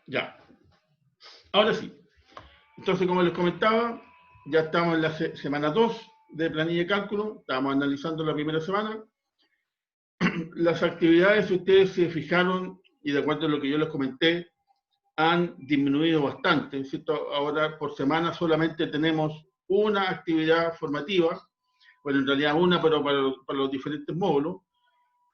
Ya, ahora sí. Entonces, como les comentaba, ya estamos en la semana 2 de planilla de cálculo, estamos analizando la primera semana. Las actividades, si ustedes se fijaron, y de acuerdo a lo que yo les comenté, han disminuido bastante, ¿cierto? Ahora por semana solamente tenemos una actividad formativa, bueno, en realidad una, pero para los diferentes módulos.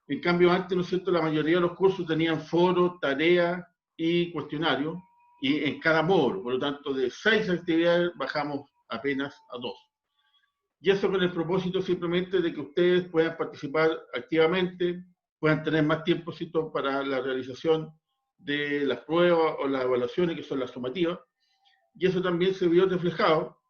En cambio, antes, ¿no es cierto?, la mayoría de los cursos tenían foros, tareas y cuestionarios, y en cada módulo. Por lo tanto, de 6 actividades bajamos apenas a 2. Y eso con el propósito simplemente de que ustedes puedan participar activamente, puedan tener más tiempo, ¿cierto?, para la realización de las pruebas o las evaluaciones, que son las sumativas. Y eso también se vio reflejado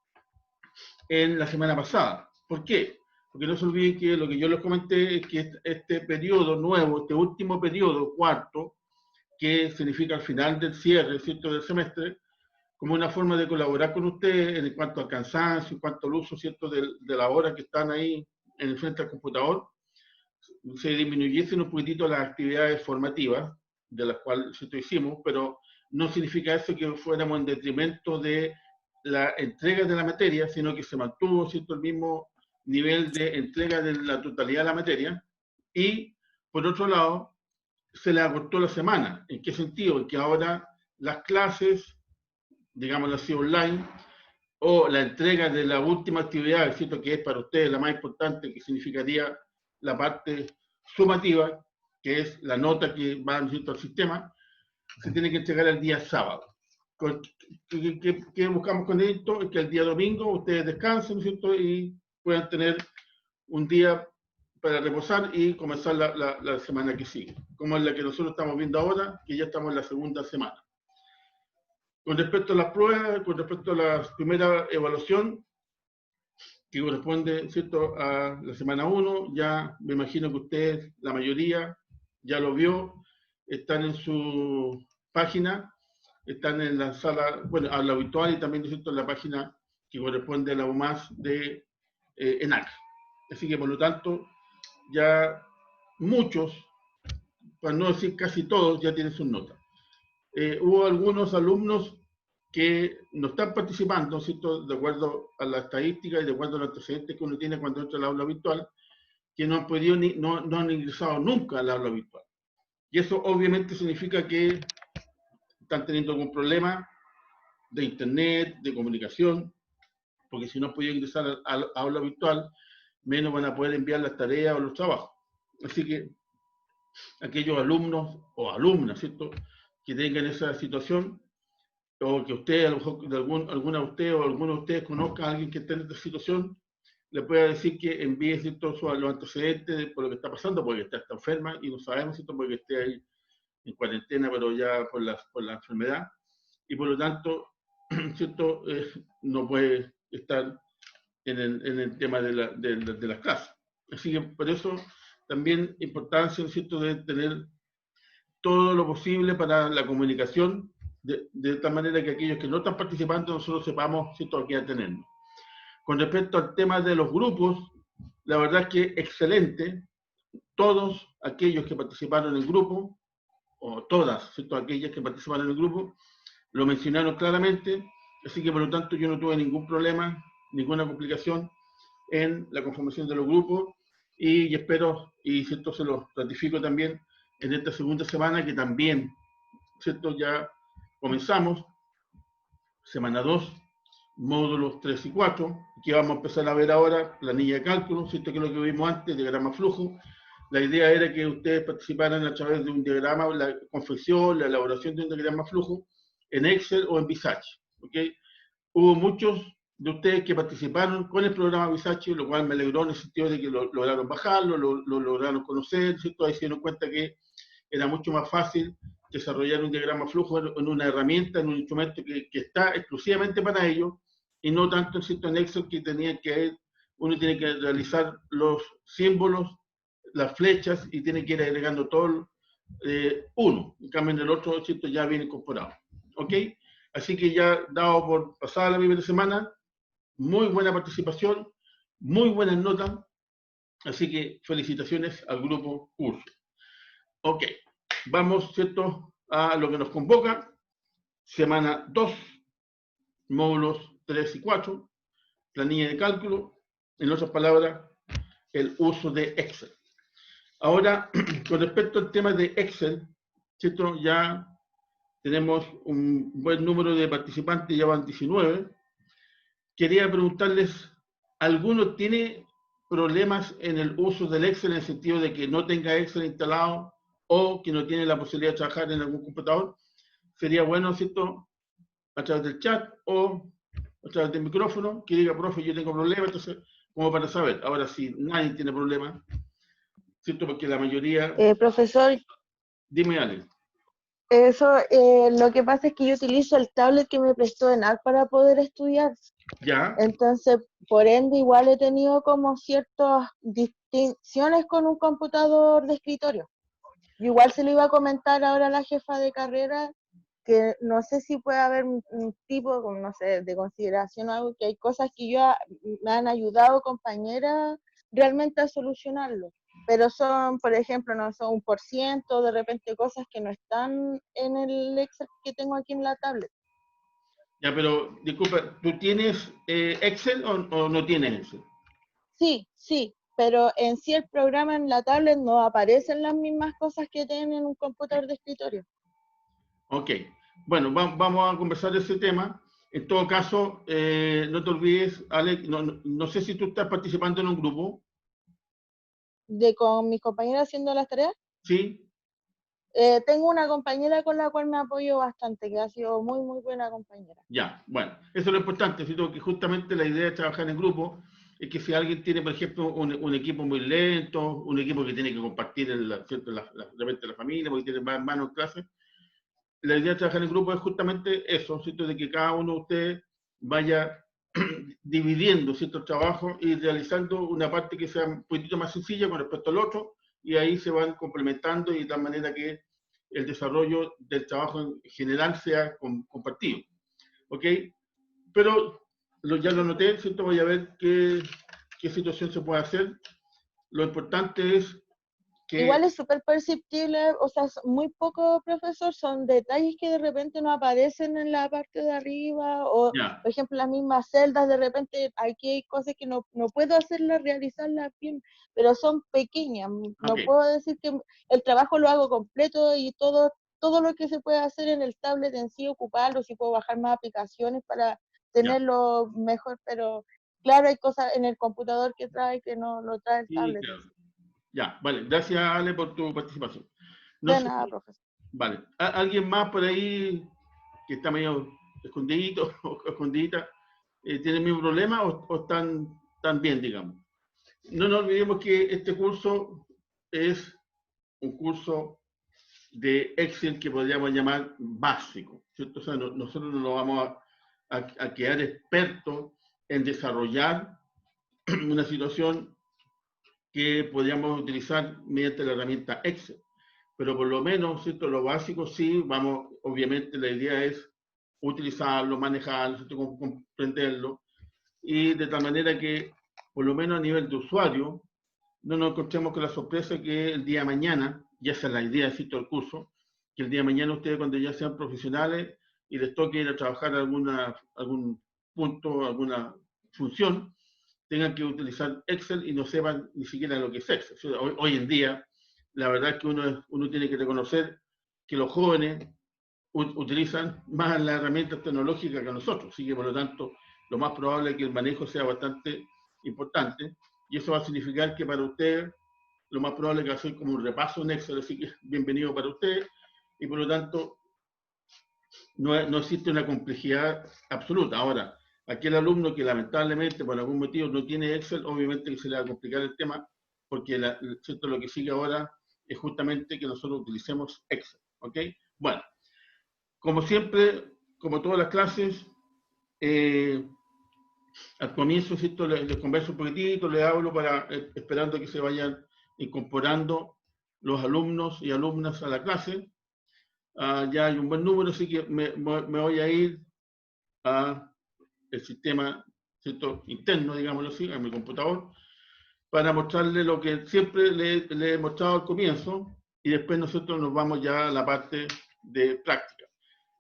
en la semana pasada. ¿Por qué? Porque no se olviden que lo que yo les comenté es que este periodo nuevo, este último periodo, cuarto, que significa el final del cierre, ¿cierto?, del semestre, como una forma de colaborar con ustedes en cuanto al cansancio, en cuanto al uso, ¿cierto?, de la hora que están ahí en el frente al computador, se disminuyesen un poquitito las actividades formativas, de las cuales ¿cierto?, hicimos, pero no significa eso que fuéramos en detrimento de la entrega de la materia, sino que se mantuvo, ¿cierto?, el mismo nivel de entrega de la totalidad de la materia. Y, por otro lado, se le acortó la semana. ¿En qué sentido? En que ahora las clases, digámoslo así, online, o la entrega de la última actividad, ¿cierto?, que es para ustedes la más importante, que significaría la parte sumativa, que es la nota que va, ¿cierto?, al sistema, se tiene que entregar el día sábado. ¿Qué buscamos con esto? Es que el día domingo ustedes descansen, ¿cierto?, y puedan tener un día para reposar y comenzar la semana que sigue, como es la que nosotros estamos viendo ahora, que ya estamos en la segunda semana. Con respecto a las pruebas, con respecto a la primera evaluación, que corresponde, ¿cierto?, a la semana 1, ya me imagino que ustedes, la mayoría, ya lo vio, están en su página, están en la sala, bueno, a lo habitual, y también, ¿cierto?, en la página que corresponde a la UMAS de ENAC. Así que, por lo tanto, ya muchos, para no decir casi todos, ya tienen sus notas. Hubo algunos alumnos que no están participando, ¿cierto?, de acuerdo a la estadística y de acuerdo a los antecedentes que uno tiene cuando entra al aula virtual, que no han podido no han ingresado nunca al aula virtual. Y eso obviamente significa que están teniendo algún problema de internet, de comunicación, porque si no han podido ingresar al aula virtual, menos van a poder enviar las tareas o los trabajos. Así que aquellos alumnos o alumnas, ¿cierto?, que tengan esa situación, o que usted, a lo mejor de alguna de ustedes o alguno de ustedes conozca a alguien que esté en esta situación, le pueda decir que envíe, ¿cierto?, los antecedentes por lo que está pasando, porque está enferma y no sabemos, ¿cierto?, porque esté ahí en cuarentena, pero ya por la enfermedad, y por lo tanto, ¿cierto?, no puede estar en el tema de las clases. Así que por eso también importancia, ¿cierto?, de tener todo lo posible para la comunicación, de tal manera que aquellos que no están participando nosotros sepamos, ¿cierto?, aquí a tenernos. Con respecto al tema de los grupos, la verdad es que excelente. Todos aquellos que participaron en el grupo, o todas, ¿cierto?, aquellas que participaron en el grupo, lo mencionaron claramente, así que por lo tanto yo no tuve ningún problema, ninguna complicación en la conformación de los grupos, y espero, y ¿cierto?, se lo ratifico también en esta segunda semana, que también, ¿cierto?, ya comenzamos, semana 2, módulos 3 y 4, que vamos a empezar a ver ahora, planilla de cálculo, ¿cierto?, que es lo que vimos antes, diagrama flujo. La idea era que ustedes participaran a través de un diagrama, la confección, la elaboración de un diagrama flujo en Excel o en Visage, ¿ok? Hubo muchos de ustedes que participaron con el programa Visage, lo cual me alegró en el sentido de que lo lograron bajarlo, lo lograron conocer, ¿cierto? Ahí se dieron cuenta que era mucho más fácil desarrollar un diagrama flujo en una herramienta, en un instrumento que está exclusivamente para ello, y no tanto en Excel, que uno tiene que realizar los símbolos, las flechas, y tiene que ir agregando todo uno. En cambio, en el otro, ¿cierto?, ya viene incorporado. ¿Ok? Así que ya dado por pasada la primera semana, muy buena participación, muy buenas notas, así que felicitaciones al grupo curso. Ok, vamos, ¿cierto?, a lo que nos convoca. semana 2, módulos 3 y 4, planilla de cálculo, en otras palabras, el uso de Excel. Ahora, con respecto al tema de Excel, ¿cierto? Ya tenemos un buen número de participantes, ya van 19. Quería preguntarles, ¿alguno tiene problemas en el uso del Excel en el sentido de que no tenga Excel instalado o que no tiene la posibilidad de trabajar en algún computador? Sería bueno, ¿cierto?, a través del chat o a través del micrófono, que diga, profe, yo tengo problemas, entonces, como para saber. Ahora, si nadie tiene problemas, ¿cierto? Porque la mayoría... Profesor, Dime, Ale. eso, lo que pasa es que yo utilizo el tablet que me prestó ENAC para poder estudiar. ¿Ya? Entonces, por ende, igual he tenido como ciertas distinciones con un computador de escritorio. Yo igual se lo iba a comentar ahora a la jefa de carrera, que no sé si puede haber un tipo, no sé, de consideración o algo, que hay cosas que me han ayudado compañeras realmente a solucionarlo, pero son, por ejemplo, no son 1%, de repente cosas que no están en el Excel que tengo aquí en la tablet. Ya, pero, disculpa, ¿tú tienes Excel o no tienes Excel? Sí, pero en sí el programa en la tablet no aparecen las mismas cosas que tienen en un computador de escritorio. Ok. Bueno, vamos a conversar de ese tema. En todo caso, no te olvides, Alex, no sé si tú estás participando en un grupo. Con mis compañeras haciendo las tareas. ¿Sí? Tengo una compañera con la cual me apoyo bastante, que ha sido muy, muy buena compañera. Ya, bueno, eso es lo importante, ¿cierto? Que justamente la idea de trabajar en grupo es que si alguien tiene, por ejemplo, un equipo muy lento, un equipo que tiene que compartir ¿cierto? De repente la familia, porque tiene más hermanos en clase, la idea de trabajar en grupo es justamente eso, ¿cierto? De que cada uno de ustedes vaya dividiendo ciertos trabajos y realizando una parte que sea un poquito más sencilla con respecto al otro, y ahí se van complementando y de tal manera que el desarrollo del trabajo en general sea compartido. ¿Ok? Pero ya lo noté, ¿cierto? Voy a ver qué situación se puede hacer. Lo importante es que... Igual es súper perceptible, o sea, muy poco, profesor, son detalles que de repente no aparecen en la parte de arriba, o Ya, por ejemplo las mismas celdas, de repente aquí hay cosas que no puedo hacerlas, realizarlas bien, pero son pequeñas. ok, No puedo decir que el trabajo lo hago completo y todo lo que se puede hacer en el tablet en sí, ocuparlo, si puedo bajar más aplicaciones para ya. tenerlo mejor, pero claro, hay cosas en el computador que trae que no lo trae el Sí, tablet en claro. sí. Ya, vale. Gracias, Ale, por tu participación. No De sé, nada, profesor. vale. ¿Alguien más por ahí que está medio escondidito o escondidita tiene el mismo problema o están bien, digamos? No nos olvidemos que este curso es un curso de Excel que podríamos llamar básico, ¿cierto? O sea, nosotros no nos vamos a quedar expertos en desarrollar una situación que podríamos utilizar mediante la herramienta Excel. Pero por lo menos, ¿cierto? Lo básico sí, vamos, obviamente la idea es utilizarlo, manejarlo, ¿cierto? Comprenderlo, y de tal manera que, por lo menos a nivel de usuario, no nos encontremos con la sorpresa que el día de mañana, ya esa es la idea, cito el curso, que el día de mañana ustedes cuando ya sean profesionales y les toque ir a trabajar algún punto, alguna función, tengan que utilizar Excel y no sepan ni siquiera lo que es Excel. O sea, hoy en día, la verdad es que uno tiene que reconocer que los jóvenes utilizan más las herramientas tecnológicas que nosotros, así que por lo tanto, lo más probable es que el manejo sea bastante importante, y eso va a significar que para ustedes lo más probable es que va a ser como un repaso en Excel, así que bienvenido para ustedes, y por lo tanto no existe una complejidad absoluta. Ahora, aquel alumno que lamentablemente por algún motivo no tiene Excel, obviamente que se le va a complicar el tema, porque ¿cierto? Lo que sigue ahora es justamente que nosotros utilicemos Excel. ¿Ok? Bueno, como siempre, como todas las clases, al comienzo, ¿cierto? Les converso un poquitito, les hablo esperando que se vayan incorporando los alumnos y alumnas a la clase. Ya hay un buen número, así que me voy a ir a el sistema, ¿cierto? Interno, digámoslo así, a mi computador, para mostrarles lo que siempre le he mostrado al comienzo, y después nosotros nos vamos ya a la parte de práctica.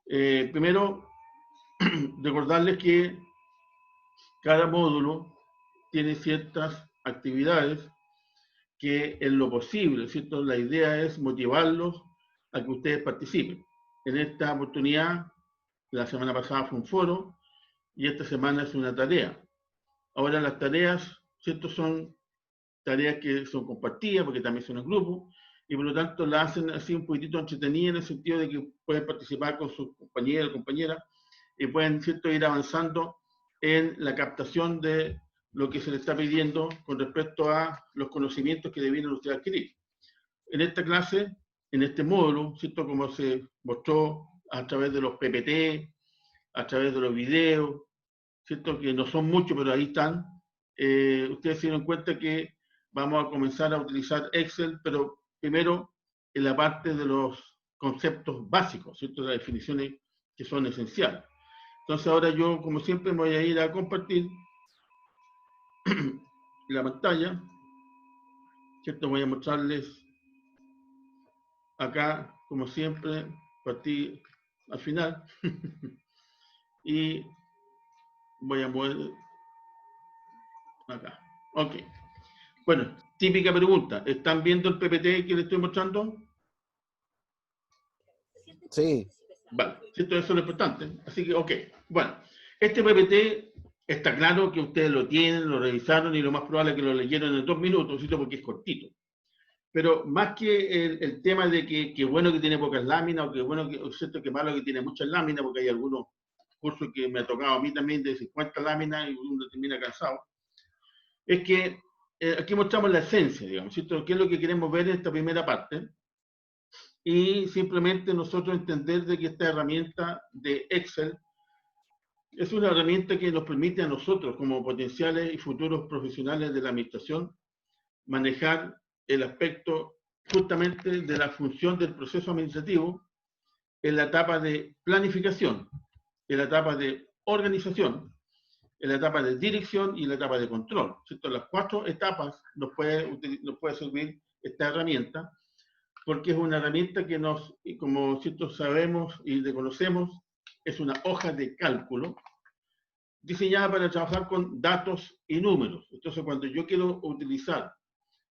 Primero, recordarles que cada módulo tiene ciertas actividades que en lo posible, ¿cierto? La idea es motivarlos a que ustedes participen. En esta oportunidad, la semana pasada fue un foro y esta semana es una tarea. Ahora las tareas, ¿cierto? Son tareas que son compartidas porque también son en grupo y por lo tanto la hacen así un poquitito entretenida en el sentido de que pueden participar con sus compañeros o compañeras y pueden, ¿cierto?, ir avanzando en la captación de lo que se les está pidiendo con respecto a los conocimientos que debieron ustedes adquirir. En esta clase, en este módulo, ¿cierto?, como se mostró a través de los PPT, a través de los videos, ¿cierto?, que no son muchos, pero ahí están, ustedes se dieron cuenta que vamos a comenzar a utilizar Excel, pero primero en la parte de los conceptos básicos, ¿cierto?, las definiciones que son esenciales. Entonces ahora yo, como siempre, me voy a ir a compartir la pantalla, ¿cierto? Voy a mostrarles acá, como siempre, partí al final y voy a mover acá. Ok. Bueno, típica pregunta. ¿Están viendo el PPT que les estoy mostrando? Sí. Vale, ¿cierto? Eso es lo importante. Así que, ok. Bueno, este PPT está claro que ustedes lo tienen, lo revisaron y lo más probable es que lo leyeron en 2 minutos, ¿cierto? Porque es cortito. Pero más que el tema de que bueno que tiene pocas láminas, o que bueno que, ¿cierto?, que malo que tiene muchas láminas, porque hay algunos cursos que me ha tocado a mí también de 50 láminas y uno termina cansado, es que aquí mostramos la esencia, digamos, ¿cierto? ¿Qué es lo que queremos ver en esta primera parte? Y simplemente nosotros entender de que esta herramienta de Excel es una herramienta que nos permite a nosotros, como potenciales y futuros profesionales de la administración, manejar el aspecto justamente de la función del proceso administrativo en la etapa de planificación, en la etapa de organización, en la etapa de dirección y en la etapa de control. ¿Cierto? Las 4 etapas nos puede servir esta herramienta, porque es una herramienta que nos, como ¿cierto?, sabemos y reconocemos, es una hoja de cálculo diseñada para trabajar con datos y números. Entonces, cuando yo quiero utilizar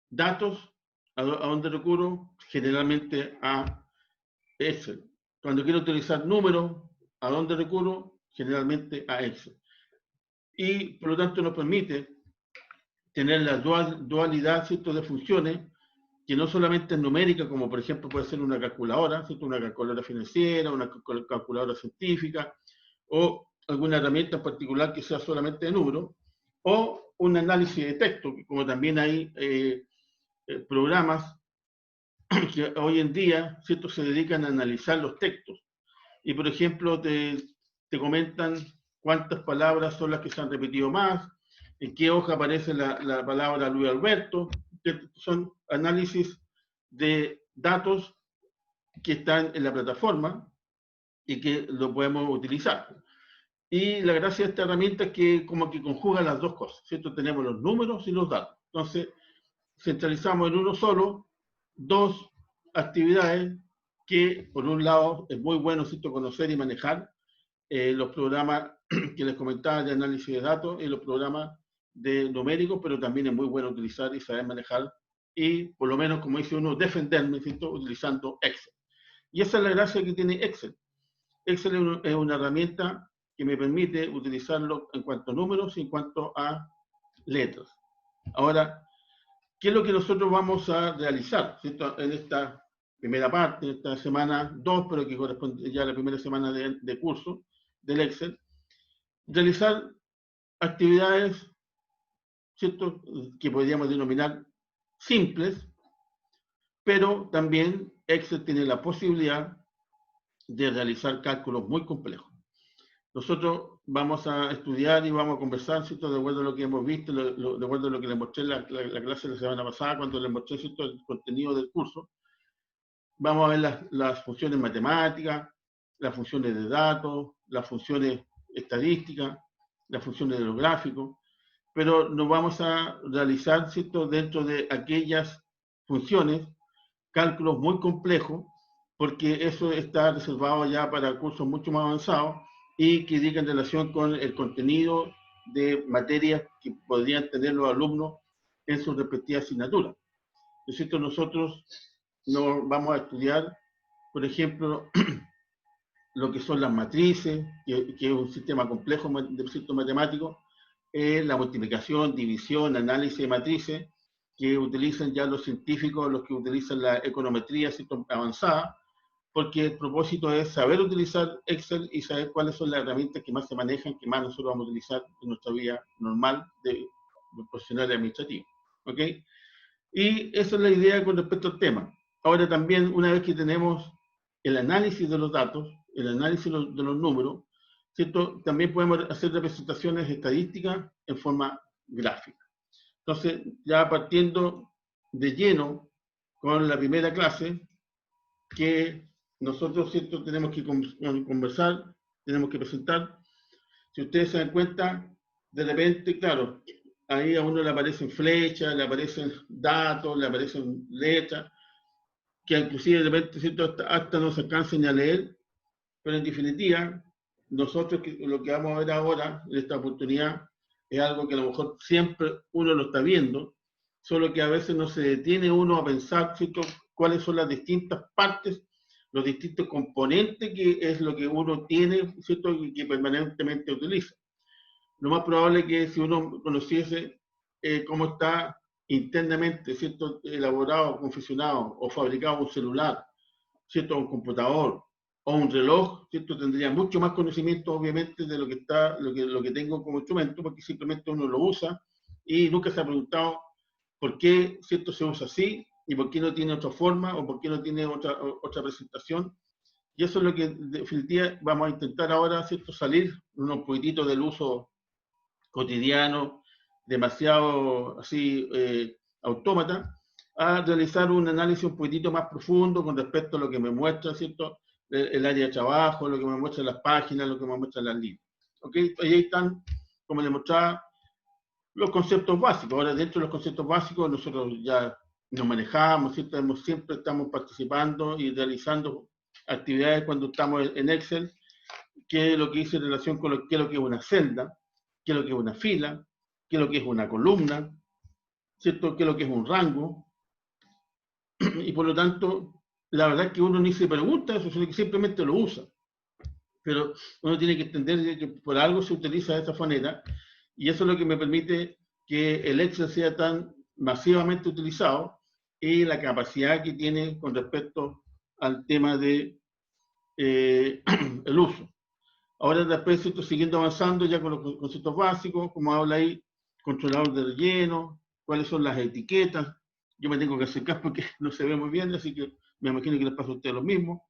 datos, ¿a dónde recurro? Generalmente a Excel. Cuando quiero utilizar números, ¿a dónde recurro? Generalmente a Excel. Y por lo tanto nos permite tener la dualidad, ¿cierto?, de funciones que no solamente es numérica, como por ejemplo puede ser una calculadora, ¿cierto?, una calculadora financiera, una calculadora científica, o alguna herramienta en particular que sea solamente de números, o un análisis de texto, como también hay programas que hoy en día, ¿cierto?, se dedican a analizar los textos. Y, por ejemplo, te comentan cuántas palabras son las que se han repetido más, en qué hoja aparece la palabra Luis Alberto, que son análisis de datos que están en la plataforma y que lo podemos utilizar. Y la gracia de esta herramienta es que como que conjuga las dos cosas, ¿cierto? Tenemos los números y los datos. Entonces, centralizamos en uno solo 2 actividades que, por un lado, es muy bueno, ¿cierto?, conocer y manejar los programas que les comentaba de análisis de datos y los programas de numéricos, pero también es muy bueno utilizar y saber manejar y, por lo menos, como dice uno, defenderme, ¿cierto?, utilizando Excel. Y esa es la gracia que tiene Excel. Excel es una herramienta que me permite utilizarlo en cuanto a números y en cuanto a letras. Ahora, ¿qué es lo que nosotros vamos a realizar, ¿cierto?, en esta primera parte, en esta semana 2, pero que corresponde ya a la primera semana de curso del Excel? Realizar actividades, ¿cierto?, que podríamos denominar simples, pero también Excel tiene la posibilidad de realizar cálculos muy complejos. Nosotros vamos a estudiar y vamos a conversar, ¿cierto?, de acuerdo a lo que hemos visto, de acuerdo a lo que les mostré en la clase de la semana pasada, cuando les mostré, ¿cierto?, el contenido del curso. Vamos a ver las funciones matemáticas, las funciones de datos, las funciones estadísticas, las funciones de los gráficos, pero nos vamos a realizar, ¿cierto?, dentro de aquellas funciones, cálculos muy complejos porque eso está reservado ya para cursos mucho más avanzados y que diga en relación con el contenido de materias que podrían tener los alumnos en sus respectivas asignaturas. Es decir, nosotros no vamos a estudiar, por ejemplo, lo que son las matrices, que es un sistema complejo de cierto matemático, la multiplicación, división, análisis de matrices, que utilizan ya los científicos, los que utilizan la econometría avanzada, porque el propósito es saber utilizar Excel y saber cuáles son las herramientas que más se manejan, que más nosotros vamos a utilizar en nuestra vida normal de profesional administrativo. ¿Ok? Y esa es la idea con respecto al tema. Ahora también, una vez que tenemos el análisis de los datos, el análisis de los números, ¿cierto? También podemos hacer representaciones estadísticas en forma gráfica. Entonces, ya partiendo de lleno con la primera clase, que nosotros, ¿cierto?, tenemos que conversar, tenemos que presentar. Si ustedes se dan cuenta, de repente, claro, ahí a uno le aparecen flechas, le aparecen datos, le aparecen letras, que inclusive de repente, ¿cierto?, hasta no se alcanzan a leer, pero en definitiva, nosotros lo que vamos a ver ahora, en esta oportunidad, es algo que a lo mejor siempre uno lo está viendo, solo que a veces no se detiene uno a pensar, ¿cierto?, cuáles son las distintas partes, los distintos componentes que es lo que uno tiene, ¿cierto?, y que permanentemente utiliza. Lo más probable es que si uno conociese cómo está internamente, ¿cierto?, elaborado, confeccionado o fabricado un celular, ¿cierto?, un computador o un reloj, ¿cierto?, tendría mucho más conocimiento, obviamente, de lo que está, lo que tengo como instrumento, porque simplemente uno lo usa y nunca se ha preguntado por qué, ¿cierto?, se usa así y por qué no tiene otra forma o por qué no tiene otra presentación. Y eso es lo que, en definitiva, vamos a intentar ahora, ¿cierto?, salir unos poquititos del uso cotidiano, demasiado así autómata, a realizar un análisis un poquitito más profundo con respecto a lo que me muestra, ¿cierto?, el área de trabajo, lo que me muestran las páginas, lo que me muestran las líneas. ¿Ok? Ahí están, como les mostraba, los conceptos básicos. Ahora, dentro de los conceptos básicos, nosotros ya nos manejamos, ¿cierto? Siempre estamos participando y realizando actividades cuando estamos en Excel, qué es lo que dice en relación con qué es lo que es una celda, qué es lo que es una fila, qué es lo que es una columna, ¿cierto?, qué es lo que es un rango. Y por lo tanto, la verdad es que uno ni se pregunta eso, sino que simplemente lo usa. Pero uno tiene que entender que por algo se utiliza de esa manera, y eso es lo que me permite que el Excel sea tan masivamente utilizado y la capacidad que tiene con respecto al tema de el uso. Ahora después estoy siguiendo avanzando ya con los conceptos básicos, como habla ahí, controlador de relleno, cuáles son las etiquetas. Yo me tengo que acercar porque no se ve muy bien, así que me imagino que les pasa a ustedes lo mismo.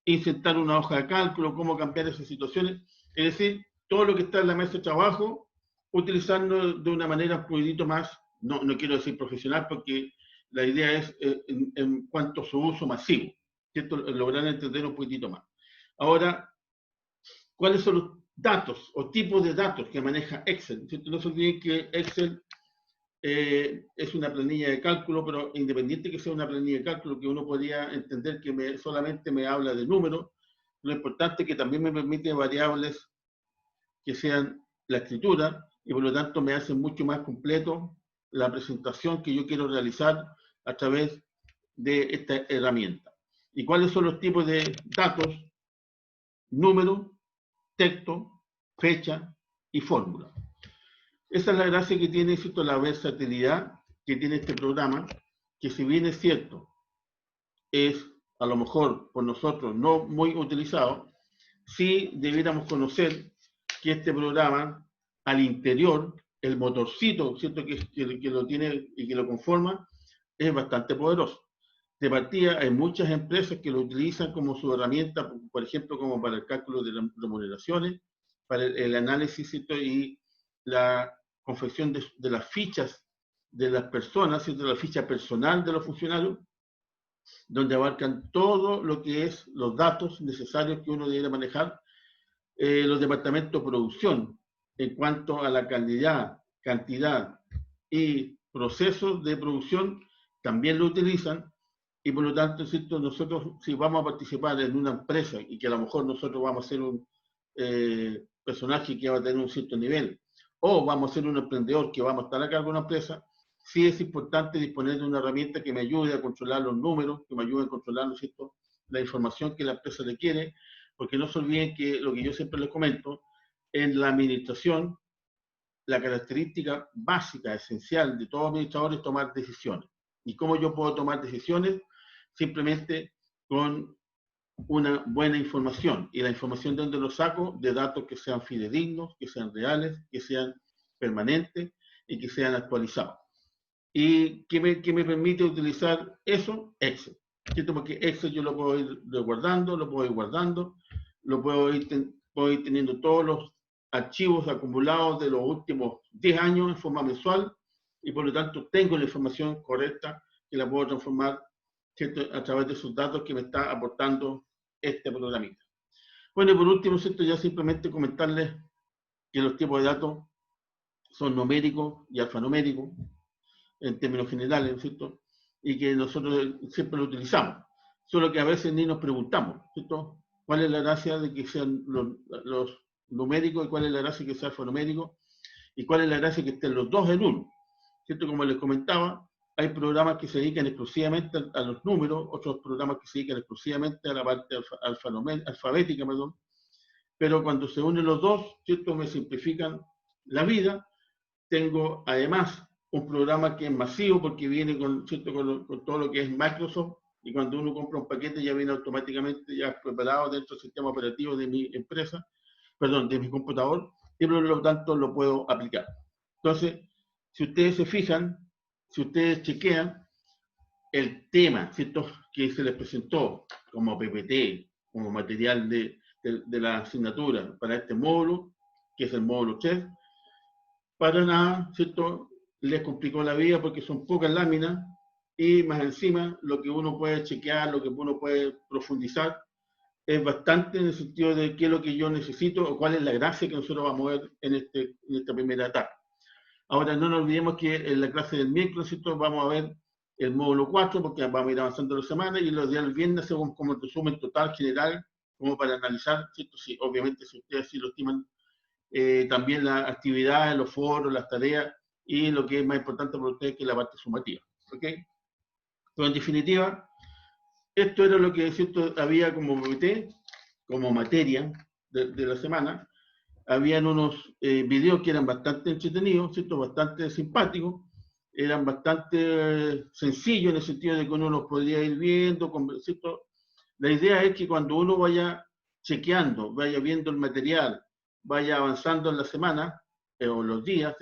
Insertar una hoja de cálculo, cómo cambiar esas situaciones. Es decir, todo lo que está en la mesa de trabajo, utilizando de una manera un poquitito más, no quiero decir profesional, porque la idea es en cuanto a su uso masivo, ¿cierto? Lograr entender un poquitito más. Ahora, ¿cuáles son los datos o tipos de datos que maneja Excel? ¿Cierto? No se olviden que Excel es una planilla de cálculo, pero independiente que sea una planilla de cálculo, que uno podría entender que solamente me habla de números, lo importante es que también me permite variables que sean la escritura y por lo tanto me hace mucho más completo la presentación que yo quiero realizar a través de esta herramienta. ¿Y cuáles son los tipos de datos? Número, texto, fecha y fórmula. Esa es la gracia que tiene, ¿cierto?, la versatilidad que tiene este programa, que si bien es cierto, es a lo mejor por nosotros no muy utilizado, sí debiéramos conocer que este programa al interior, el motorcito, ¿cierto?, que lo tiene y que lo conforma, es bastante poderoso. De partida, hay muchas empresas que lo utilizan como su herramienta, por ejemplo, como para el cálculo de remuneraciones, para el análisis, ¿cierto?, y la confección de las fichas de las personas, ¿cierto?, la ficha personal de los funcionarios, donde abarcan todo lo que es los datos necesarios que uno debe manejar, los departamentos de producción, en cuanto a la calidad, cantidad y procesos de producción, también lo utilizan, y por lo tanto, ¿cierto? Nosotros si vamos a participar en una empresa y que a lo mejor nosotros vamos a ser un personaje que va a tener un cierto nivel, o vamos a ser un emprendedor que vamos a estar a cargo de una empresa, sí es importante disponer de una herramienta que me ayude a controlar los números, que me ayude a controlar, ¿no es cierto?, la información que la empresa le quiere, porque no se olviden que lo que yo siempre les comento, en la administración, la característica básica, esencial de todo administrador es tomar decisiones. ¿Y cómo yo puedo tomar decisiones? Simplemente con una buena información. ¿Y la información de dónde lo saco? De datos que sean fidedignos, que sean reales, que sean permanentes y que sean actualizados. ¿Y qué me permite utilizar eso? Excel. ¿Cierto? Porque Excel yo lo puedo ir guardando, lo puedo ir guardando, lo puedo ir teniendo todos los archivos acumulados de los últimos 10 años en forma mensual y por lo tanto tengo la información correcta que la puedo transformar, ¿cierto?, a través de esos datos que me está aportando este programita. Bueno, y por último, ¿cierto?, ya simplemente comentarles que los tipos de datos son numéricos y alfanuméricos en términos generales, ¿cierto?, y que nosotros siempre lo utilizamos, solo que a veces ni nos preguntamos, ¿cierto?, cuál es la gracia de que sean los numéricos y cuál es la gracia de que sea alfanumérico y cuál es la gracia de que estén los dos en uno, ¿cierto? Como les comentaba, hay programas que se dedican exclusivamente a los números, otros programas que se dedican exclusivamente a la parte alfabética, perdón, pero cuando se unen los dos, ¿cierto?, me simplifican la vida. Tengo además un programa que es masivo porque viene con, ¿cierto?, con todo lo que es Microsoft, y cuando uno compra un paquete ya viene automáticamente ya preparado dentro del sistema operativo de mi empresa, perdón, de mi computador, y por lo tanto lo puedo aplicar. Entonces, si ustedes se fijan, si ustedes chequean el tema, ¿cierto?, que se les presentó como PPT, como material de la asignatura para este módulo, que es el módulo 3, para nada, ¿cierto?, les complicó la vida porque son pocas láminas y más encima lo que uno puede chequear, lo que uno puede profundizar es bastante en el sentido de qué es lo que yo necesito o cuál es la gracia que nosotros vamos a ver en esta primera etapa. Ahora, no nos olvidemos que en la clase del miércoles, ¿cierto?, vamos a ver el módulo 4 porque vamos a ir avanzando la semana y los días del viernes hacemos como el resumen total general, como para analizar, ¿cierto?, si, obviamente si ustedes sí lo estiman, también las actividades, los foros, las tareas y lo que es más importante para ustedes que es la parte sumativa. ¿Ok? Pero en definitiva, esto era lo que, ¿cierto?, había como PPT, como materia de la semana. Habían unos videos que eran bastante entretenidos, ¿cierto?, bastante simpáticos, eran bastante sencillos en el sentido de que uno los podría ir viendo, ¿cierto? La idea es que cuando uno vaya chequeando, vaya viendo el material, vaya avanzando en la semana o los días,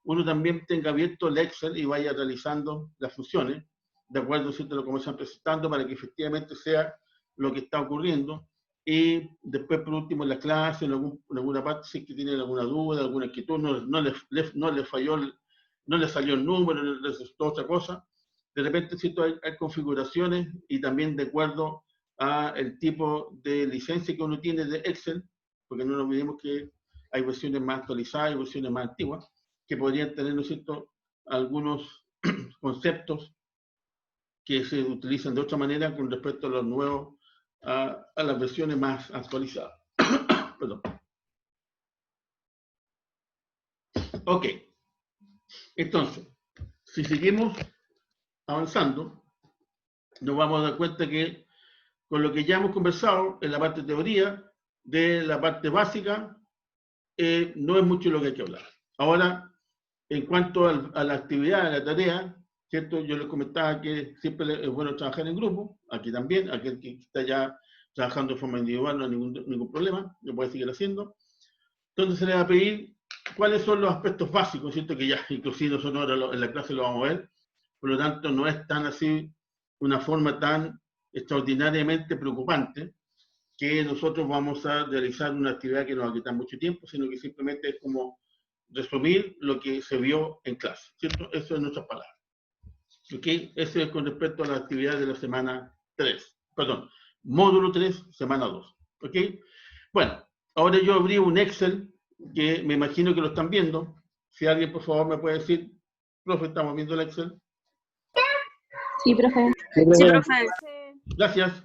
uno también tenga abierto el Excel y vaya realizando las funciones, de acuerdo, ¿cierto?, a lo que me están presentando, para que efectivamente sea lo que está ocurriendo. Y después, por último, en la clase, en alguna parte, si es que tienen alguna duda, alguna inquietud, no les falló, no les salió el número, no les resultó otra cosa, de repente, ¿cierto?, hay configuraciones y también de acuerdo al tipo de licencia que uno tiene de Excel, porque no nos olvidemos que hay versiones más actualizadas y versiones más antiguas, que podrían tener, ¿no es cierto?, algunos conceptos que se utilizan de otra manera con respecto a los nuevos, a las versiones más actualizadas. Perdón. Ok. Entonces, si seguimos avanzando, nos vamos a dar cuenta que con lo que ya hemos conversado en la parte de teoría, de la parte básica, no es mucho lo que hay que hablar. Ahora, en cuanto a la actividad, a la tarea, ¿cierto? Yo les comentaba que siempre es bueno trabajar en grupo, aquí también, aquel que está ya trabajando de forma individual no hay ningún problema, lo puede seguir haciendo. Entonces se les va a pedir cuáles son los aspectos básicos, ¿cierto? Que ya inclusive nosotros ahora en la clase lo vamos a ver, por lo tanto no es tan así, una forma tan extraordinariamente preocupante que nosotros vamos a realizar una actividad que nos va a quitar mucho tiempo, sino que simplemente es como resumir lo que se vio en clase, ¿cierto? Eso es nuestras palabras. ¿Ok? Eso es con respecto a la actividad de la semana 3, perdón, módulo 3, semana 2. ¿Ok? Bueno, ahora yo abrí un Excel que me imagino que lo están viendo. Si alguien, por favor, me puede decir, profe, estamos viendo el Excel. Sí, profe. Sí, profe. Gracias.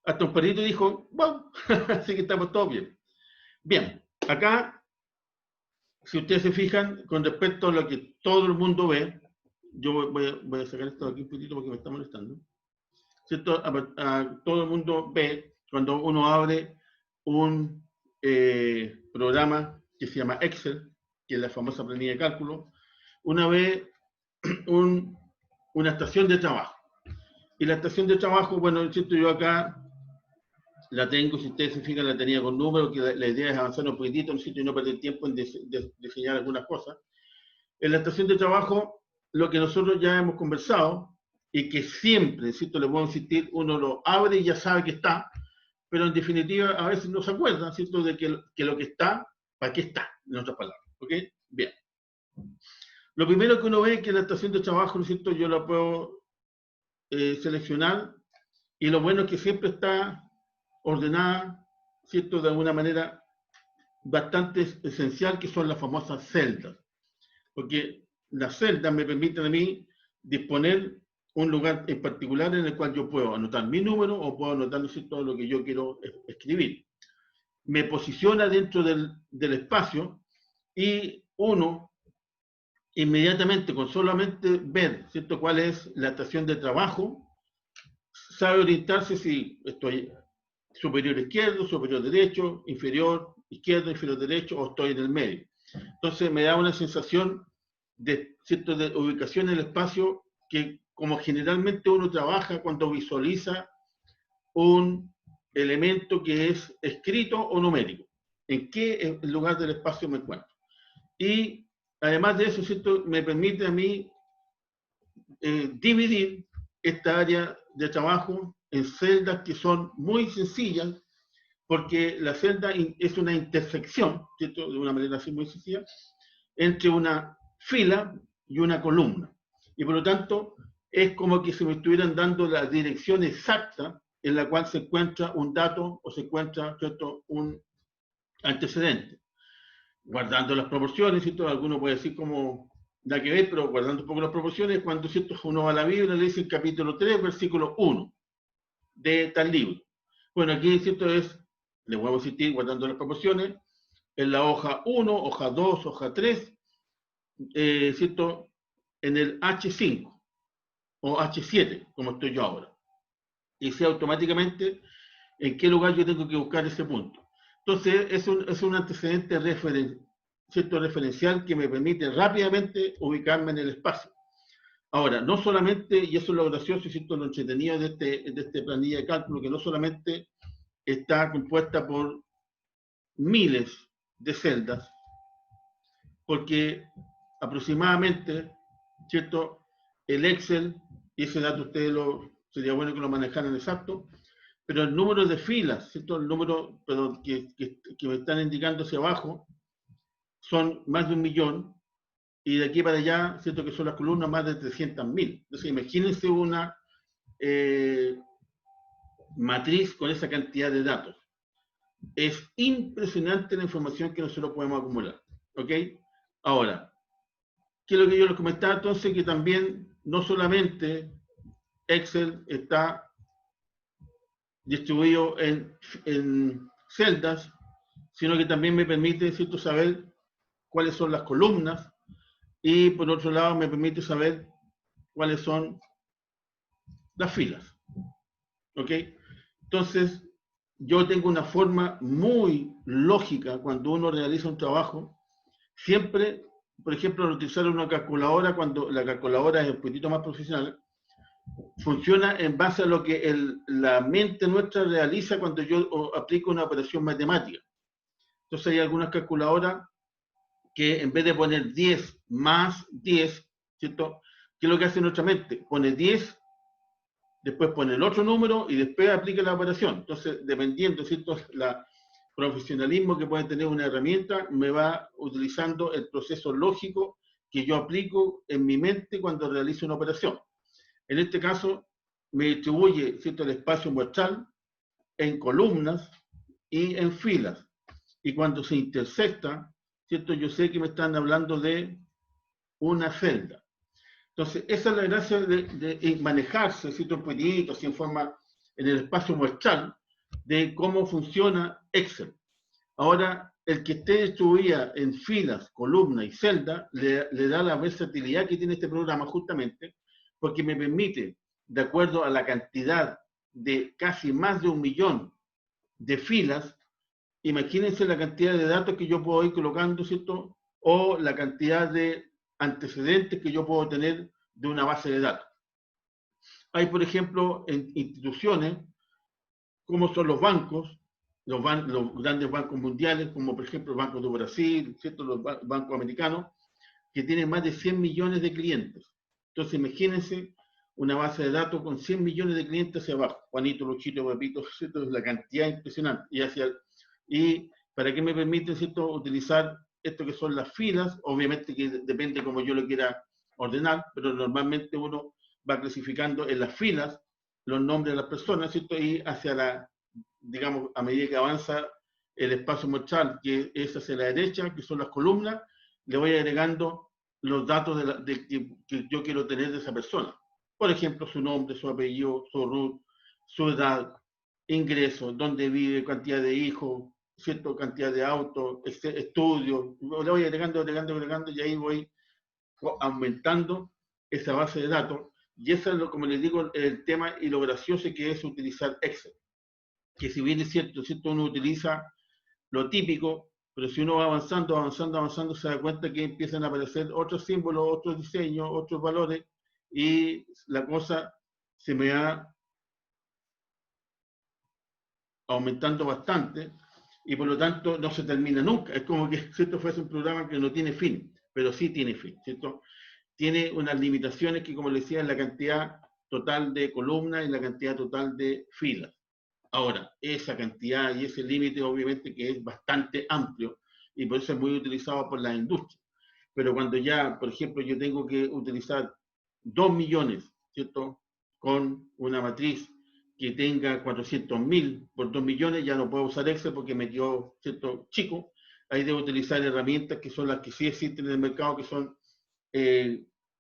Hasta un perrito dijo, wow, así que estamos todos bien. Bien, acá, si ustedes se fijan, con respecto a lo que todo el mundo ve, yo voy a sacar esto de aquí un poquito porque me está molestando. ¿Cierto? Todo el mundo ve cuando uno abre un programa que se llama Excel, que es la famosa planilla de cálculo, una ve una estación de trabajo. Y la estación de trabajo, bueno, ¿cierto? Yo acá la tengo, si ustedes se fijan, la tenía con números, que la idea es avanzar un poquitito, ¿no? Y no perder tiempo en diseñar algunas cosas. En la estación de trabajo, lo que nosotros ya hemos conversado, y que siempre, ¿cierto? Le puedo insistir, uno lo abre y ya sabe que está, pero en definitiva a veces no se acuerda, ¿cierto? De que lo que está, ¿para qué está? En otras palabras, ¿ok? Bien. Lo primero que uno ve es que la estación de trabajo, ¿no es cierto? Yo la puedo seleccionar, y lo bueno es que siempre está ordenada, ¿cierto? De alguna manera bastante esencial, que son las famosas celdas. Porque las celdas me permiten a mí disponer un lugar en particular en el cual yo puedo anotar mi número o puedo anotar, ¿no es cierto?, lo que yo quiero escribir. Me posiciona dentro del espacio, y uno inmediatamente, con solamente ver, ¿cierto?, cuál es la estación de trabajo, sabe orientarse si estoy superior izquierdo, superior derecho, inferior izquierdo, inferior derecho, o estoy en el medio. Entonces me da una sensación de, ¿cierto?, de ubicación en el espacio, que como generalmente uno trabaja cuando visualiza un elemento que es escrito o numérico. ¿En qué lugar del espacio me encuentro? Y además de eso, ¿cierto?, me permite a mí dividir esta área de trabajo en celdas que son muy sencillas, porque la celda es una intersección, ¿cierto?, de una manera así muy sencilla, entre una fila y una columna. Y por lo tanto, es como que se me estuvieran dando la dirección exacta en la cual se encuentra un dato o se encuentra, ¿cierto?, un antecedente. Guardando las proporciones, ¿cierto? Alguno puede decir como da que ver, pero guardando un poco las proporciones, cuando, ¿cierto?, uno va a la Biblia, le dice el capítulo 3, versículo 1 de tal libro. Bueno, aquí, ¿cierto?, le voy a insistir, guardando las proporciones, en la hoja 1, hoja 2, hoja 3, ¿cierto?, en el H5 o H7, como estoy yo ahora. Y sé automáticamente en qué lugar yo tengo que buscar ese punto. Entonces, es un antecedente ¿cierto?, referencial, que me permite rápidamente ubicarme en el espacio. Ahora, no solamente, y eso es lo gracioso, ¿cierto?, lo entretenido de esta planilla de cálculo, que no solamente está compuesta por miles de celdas, porque aproximadamente, ¿cierto?, el Excel, y ese dato ustedes sería bueno que lo manejaran exacto, pero el número de filas, ¿cierto?, el número, perdón, que me están indicando hacia abajo, son más de 1 millón, y de aquí para allá, ¿cierto?, que son las columnas, más de 300.000. Entonces, imagínense una matriz con esa cantidad de datos. Es impresionante la información que nosotros podemos acumular, ¿ok? Ahora, ¿qué es lo que yo les comentaba entonces? Que también, no solamente Excel está distribuido en celdas, sino que también me permite, ¿cierto?, saber cuáles son las columnas, y por otro lado me permite saber cuáles son las filas, ¿ok? Entonces, yo tengo una forma muy lógica cuando uno realiza un trabajo, siempre, por ejemplo, al utilizar una calculadora, cuando la calculadora es un poquito más profesional, funciona en base a lo que la mente nuestra realiza cuando yo aplico una operación matemática. Entonces hay algunas calculadoras que en vez de poner 10 más 10, ¿cierto?, ¿qué es lo que hace nuestra mente? Pone 10, después pone el otro número y después aplica la operación. Entonces, dependiendo, ¿cierto?, la profesionalismo que puede tener una herramienta, me va utilizando el proceso lógico que yo aplico en mi mente cuando realizo una operación. En este caso, me distribuye, ¿cierto?, el espacio muestral en columnas y en filas. Y cuando se intersecta, ¿cierto?, yo sé que me están hablando de una celda. Entonces, esa es la gracia de manejarse, ¿cierto? Un poquitito, así en forma, en el espacio muestral, de cómo funciona Excel. Ahora, el que esté distribuida en filas, columnas y celdas, le da la versatilidad que tiene este programa justamente, porque me permite, de acuerdo a la cantidad de casi más de 1 millón de filas, imagínense la cantidad de datos que yo puedo ir colocando, ¿cierto? O la cantidad de antecedentes que yo puedo tener de una base de datos. Hay, por ejemplo, en instituciones, como son los bancos, los grandes bancos mundiales, como por ejemplo el Banco de Brasil, ¿cierto? Los bancos americanos, que tienen más de 100 millones de clientes. Entonces, imagínense una base de datos con 100 millones de clientes hacia abajo. Juanito, Luchito, Pepito, ¿cierto? Es la cantidad impresionante. Y para qué me permite, ¿cierto?, utilizar esto que son las filas, obviamente que depende como yo lo quiera ordenar, pero normalmente uno va clasificando en las filas los nombres de las personas, ¿cierto? Y hacia la, digamos, a medida que avanza el espacio muestral, que es hacia la derecha, que son las columnas, le voy agregando los datos que yo quiero tener de esa persona. Por ejemplo, su nombre, su apellido, su RUT, su edad, ingresos, dónde vive, cantidad de hijos, cierta cantidad de autos, estudios. Le voy agregando, y ahí voy aumentando esa base de datos. Y eso es, como les digo, el tema y lo gracioso que es utilizar Excel. Que si bien es cierto, uno utiliza lo típico, pero si uno va avanzando, se da cuenta que empiezan a aparecer otros símbolos, otros diseños, otros valores, y la cosa se me va aumentando bastante, y por lo tanto no se termina nunca. Es como que si esto fuese un programa que no tiene fin, pero sí tiene fin, ¿cierto? Tiene unas limitaciones que, como les decía, es la cantidad total de columnas y la cantidad total de filas. Ahora, esa cantidad y ese límite obviamente que es bastante amplio y por eso es muy utilizado por la industria. Pero cuando ya, por ejemplo, yo tengo que utilizar 2 millones, ¿cierto? Con una matriz que tenga 400.000 por 2 millones, ya no puedo usar Excel porque me quedó, ¿cierto?, chico. Ahí debo utilizar herramientas que son las que sí existen en el mercado, que son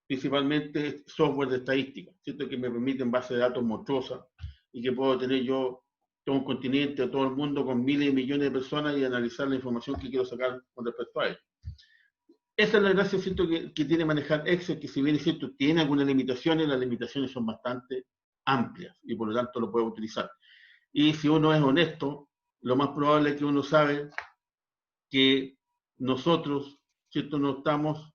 principalmente software de estadística, ¿cierto?, que me permiten base de datos monstruosas y que puedo tener yo todo un continente, todo el mundo con miles y millones de personas y analizar la información que quiero sacar con respecto a ello. Esa es la gracia, ¿cierto?, que tiene manejar Excel, que si bien es cierto, tiene algunas limitaciones, las limitaciones son bastante amplias y por lo tanto lo puedo utilizar. Y si uno es honesto, lo más probable es que uno sabe que nosotros, ¿cierto?, no estamos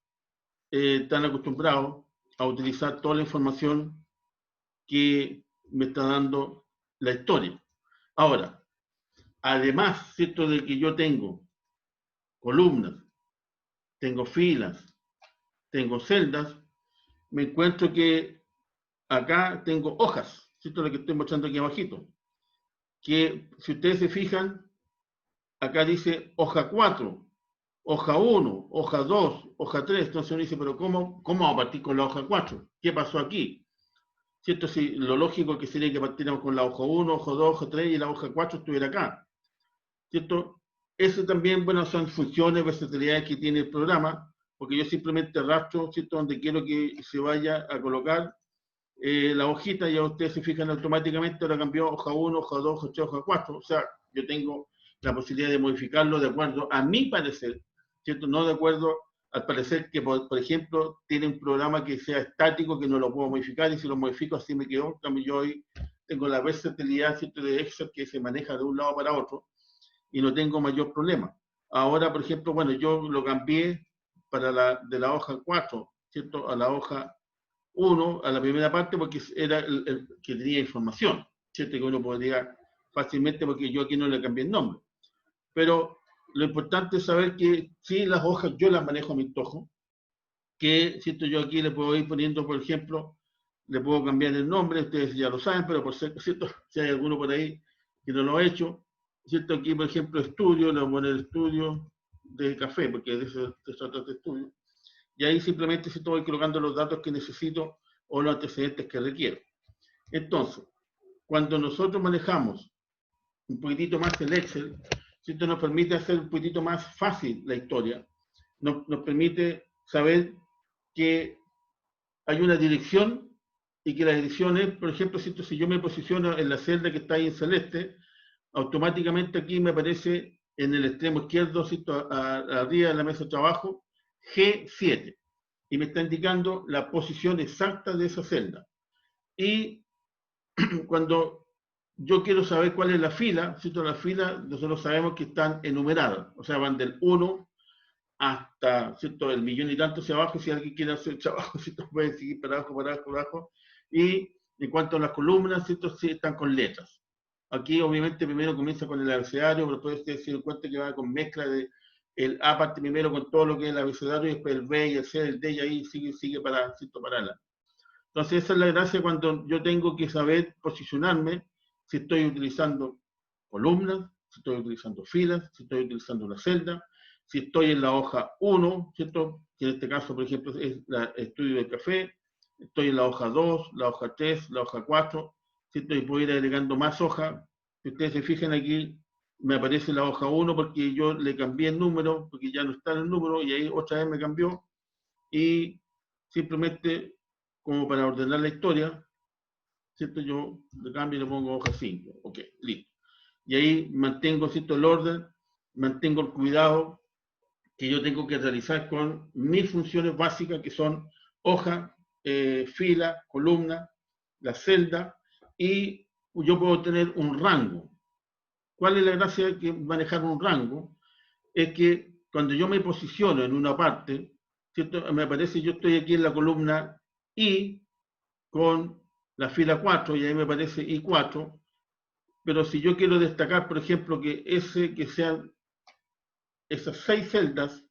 tan acostumbrados a utilizar toda la información que me está dando la historia. Ahora, además, ¿cierto?, de que yo tengo columnas, tengo filas, tengo celdas, me encuentro que acá tengo hojas, ¿cierto?, lo que estoy mostrando aquí abajito, que si ustedes se fijan, acá dice hoja 4, hoja 1, hoja 2, hoja 3, entonces uno dice, pero ¿cómo vamos a partir con la hoja 4? ¿Qué pasó aquí? ¿Cierto? Si lo lógico que sería que partiéramos con la hoja 1, hoja 2, hoja 3 y la hoja 4 estuviera acá, ¿cierto? Eso también, bueno, son funciones, versatilidades que tiene el programa, porque yo simplemente arrastro, ¿cierto?, donde quiero que se vaya a colocar la hojita, ya ustedes se fijan automáticamente, ahora cambió hoja 1, hoja 2, hoja 3, hoja 4, o sea, yo tengo la posibilidad de modificarlo de acuerdo a mi parecer, ¿cierto? No de acuerdo al parecer que, por ejemplo, tiene un programa que sea estático, que no lo puedo modificar, y si lo modifico así me quedó. También yo hoy tengo la versatilidad, ¿cierto?, de Excel, que se maneja de un lado para otro, y no tengo mayor problema. Ahora, por ejemplo, bueno, yo lo cambié de la hoja 4, ¿cierto?, a la hoja 1, a la primera parte, porque era el que tenía información, ¿cierto?, que uno podría fácilmente, porque yo aquí no le cambié el nombre. Pero lo importante es saber que sí, las hojas yo las manejo a mi antojo, que, ¿cierto?, yo aquí le puedo ir poniendo, por ejemplo, le puedo cambiar el nombre, ustedes ya lo saben, pero por cierto, si hay alguno por ahí que no lo ha hecho, ¿cierto? Aquí, por ejemplo, estudio, le voy a poner estudio de café, porque de eso se trata de estudio. Y ahí simplemente si voy colocando los datos que necesito o los antecedentes que requiero. Entonces, cuando nosotros manejamos un poquitito más el Excel, ¿cierto?, nos permite hacer un poquitito más fácil la historia, nos permite saber que hay una dirección y que la dirección es, por ejemplo, si yo me posiciono en la celda que está ahí en celeste, automáticamente aquí me aparece en el extremo izquierdo, arriba de la mesa de trabajo, G7. Y me está indicando la posición exacta de esa celda. Y cuando yo quiero saber cuál es la fila, ¿cierto? La fila, nosotros sabemos que están enumeradas, o sea, van del 1 hasta, ¿cierto?, el millón y tanto hacia abajo. Si alguien quiere hacer trabajo, ¿cierto?, pueden seguir para abajo, para abajo, para abajo. Y en cuanto a las columnas, ¿cierto?, sí están con letras. Aquí, obviamente, primero comienza con el abecedario, pero después ustedes se dan cuenta que va con mezcla de el A parte primero con todo lo que es el abecedario, y después el B y el C, el D, y ahí sigue para, ¿cierto?, para la. Entonces, esa es la gracia cuando yo tengo que saber posicionarme, si estoy utilizando columnas, si estoy utilizando filas, si estoy utilizando una celda, si estoy en la hoja 1, ¿cierto? Que en este caso, por ejemplo, es el estudio de café, estoy en la hoja 2, la hoja 3, la hoja 4, ¿cierto? Y puedo ir agregando más hojas. Si ustedes se fijan aquí, me aparece la hoja 1 porque yo le cambié el número, porque ya no está en el número, y ahí otra vez me cambió, y simplemente, como para ordenar la historia, ¿cierto? Yo le cambio y le pongo hoja 5. Ok, listo. Y ahí mantengo, ¿cierto?, el orden, mantengo el cuidado que yo tengo que realizar con mis funciones básicas, que son hoja, fila, columna, la celda, y yo puedo tener un rango. ¿Cuál es la gracia de manejar un rango? Es que cuando yo me posiciono en una parte, ¿cierto?, me aparece, yo estoy aquí en la columna I con la fila 4, y ahí me aparece I4, pero si yo quiero destacar, por ejemplo, que sean esas 6 celdas,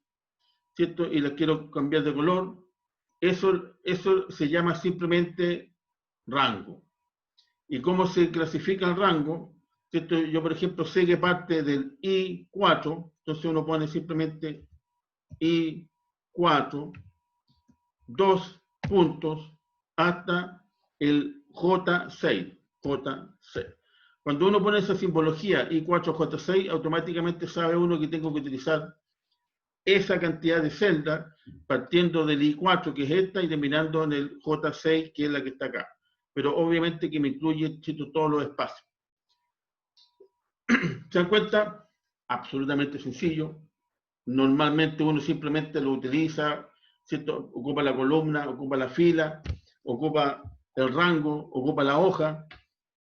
¿cierto?, y las quiero cambiar de color, eso se llama simplemente rango. ¿Y cómo se clasifica el rango? ¿Cierto? Yo, por ejemplo, sé que parte del I4, entonces uno pone simplemente I4, 2 puntos, hasta el J6. J6. Cuando uno pone esa simbología I4, J6, automáticamente sabe uno que tengo que utilizar esa cantidad de celdas, partiendo del I4, que es esta, y terminando en el J6, que es la que está acá. Pero obviamente que me incluye, ¿cierto?, todos los espacios. ¿Se dan cuenta? Absolutamente sencillo. Normalmente uno simplemente lo utiliza, ¿cierto? Ocupa la columna, ocupa la fila, ocupa el rango, ocupa la hoja,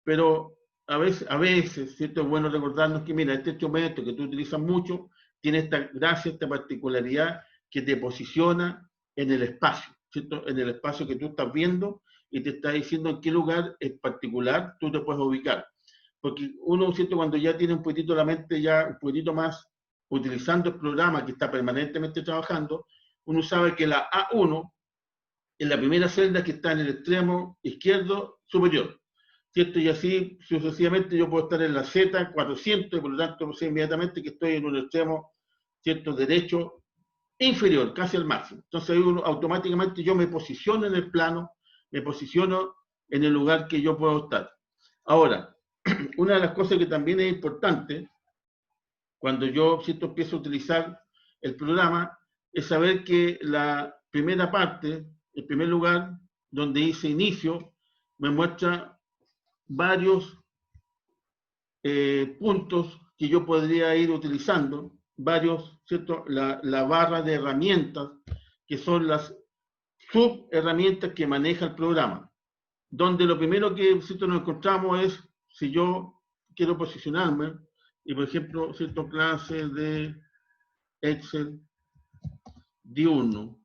pero a veces, ¿cierto?, es bueno recordarnos que, mira, este instrumento que tú utilizas mucho tiene esta gracia, esta particularidad que te posiciona en el espacio, ¿cierto?, en el espacio que tú estás viendo, y te está diciendo en qué lugar en particular tú te puedes ubicar. Porque uno, ¿cierto?, cuando ya tiene un poquitito la mente, ya un poquitito más utilizando el programa que está permanentemente trabajando, uno sabe que la A1 es la primera celda que está en el extremo izquierdo superior, ¿cierto? Y así sucesivamente yo puedo estar en la Z400, y por lo tanto sé inmediatamente que estoy en un extremo, ¿cierto?, derecho inferior, casi al máximo. Entonces ahí automáticamente yo me posiciono en el plano, me posiciono en el lugar que yo puedo estar. Ahora, una de las cosas que también es importante cuando yo, ¿cierto?, empiezo a utilizar el programa, es saber que la primera parte, el primer lugar donde dice inicio, me muestra varios puntos que yo podría ir utilizando, varios, ¿cierto?, la barra de herramientas, que son las subherramientas que maneja el programa, donde lo primero que, ¿cierto?, nos encontramos es, si yo quiero posicionarme, y por ejemplo, ¿cierto?, clase de Excel diurno.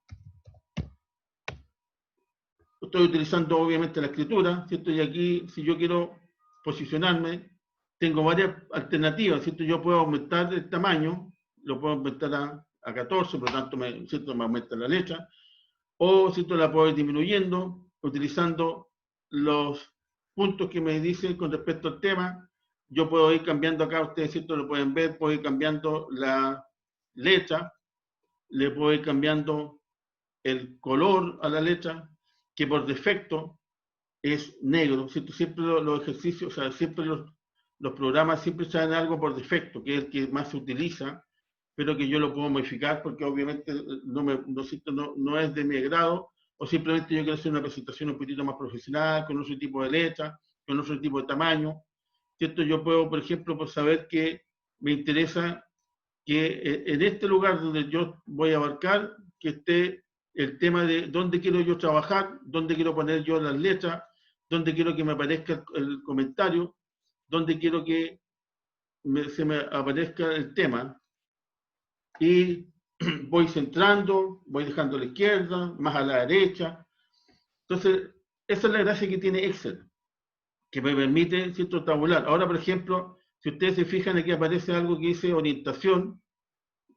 Estoy utilizando obviamente la escritura, ¿cierto? Y aquí, si yo quiero posicionarme, tengo varias alternativas, ¿cierto? Yo puedo aumentar el tamaño, lo puedo aumentar a 14, por lo tanto, ¿cierto?, me aumenta la letra, o, ¿cierto?, la puedo ir disminuyendo, utilizando los puntos que me dicen con respecto al tema. Yo puedo ir cambiando acá, ustedes, ¿cierto?, lo pueden ver, puedo ir cambiando la letra, le puedo ir cambiando el color a la letra, que por defecto es negro, ¿cierto? Siempre los ejercicios, o sea, siempre los programas siempre traen algo por defecto, que es el que más se utiliza, pero que yo lo puedo modificar porque obviamente no es de mi agrado, o simplemente yo quiero hacer una presentación un poquito más profesional, con otro tipo de letra, con otro tipo de tamaño, ¿cierto? Yo puedo, por ejemplo, por saber que me interesa que en este lugar donde yo voy a abarcar, que esté el tema de dónde quiero yo trabajar, dónde quiero poner yo las letras, dónde quiero que me aparezca el comentario, dónde quiero que se me aparezca el tema, y voy centrando, voy dejando a la izquierda, más a la derecha. Entonces, esa es la gracia que tiene Excel, que me permite, ¿cierto?, tabular. Ahora, por ejemplo, si ustedes se fijan, aquí aparece algo que dice orientación,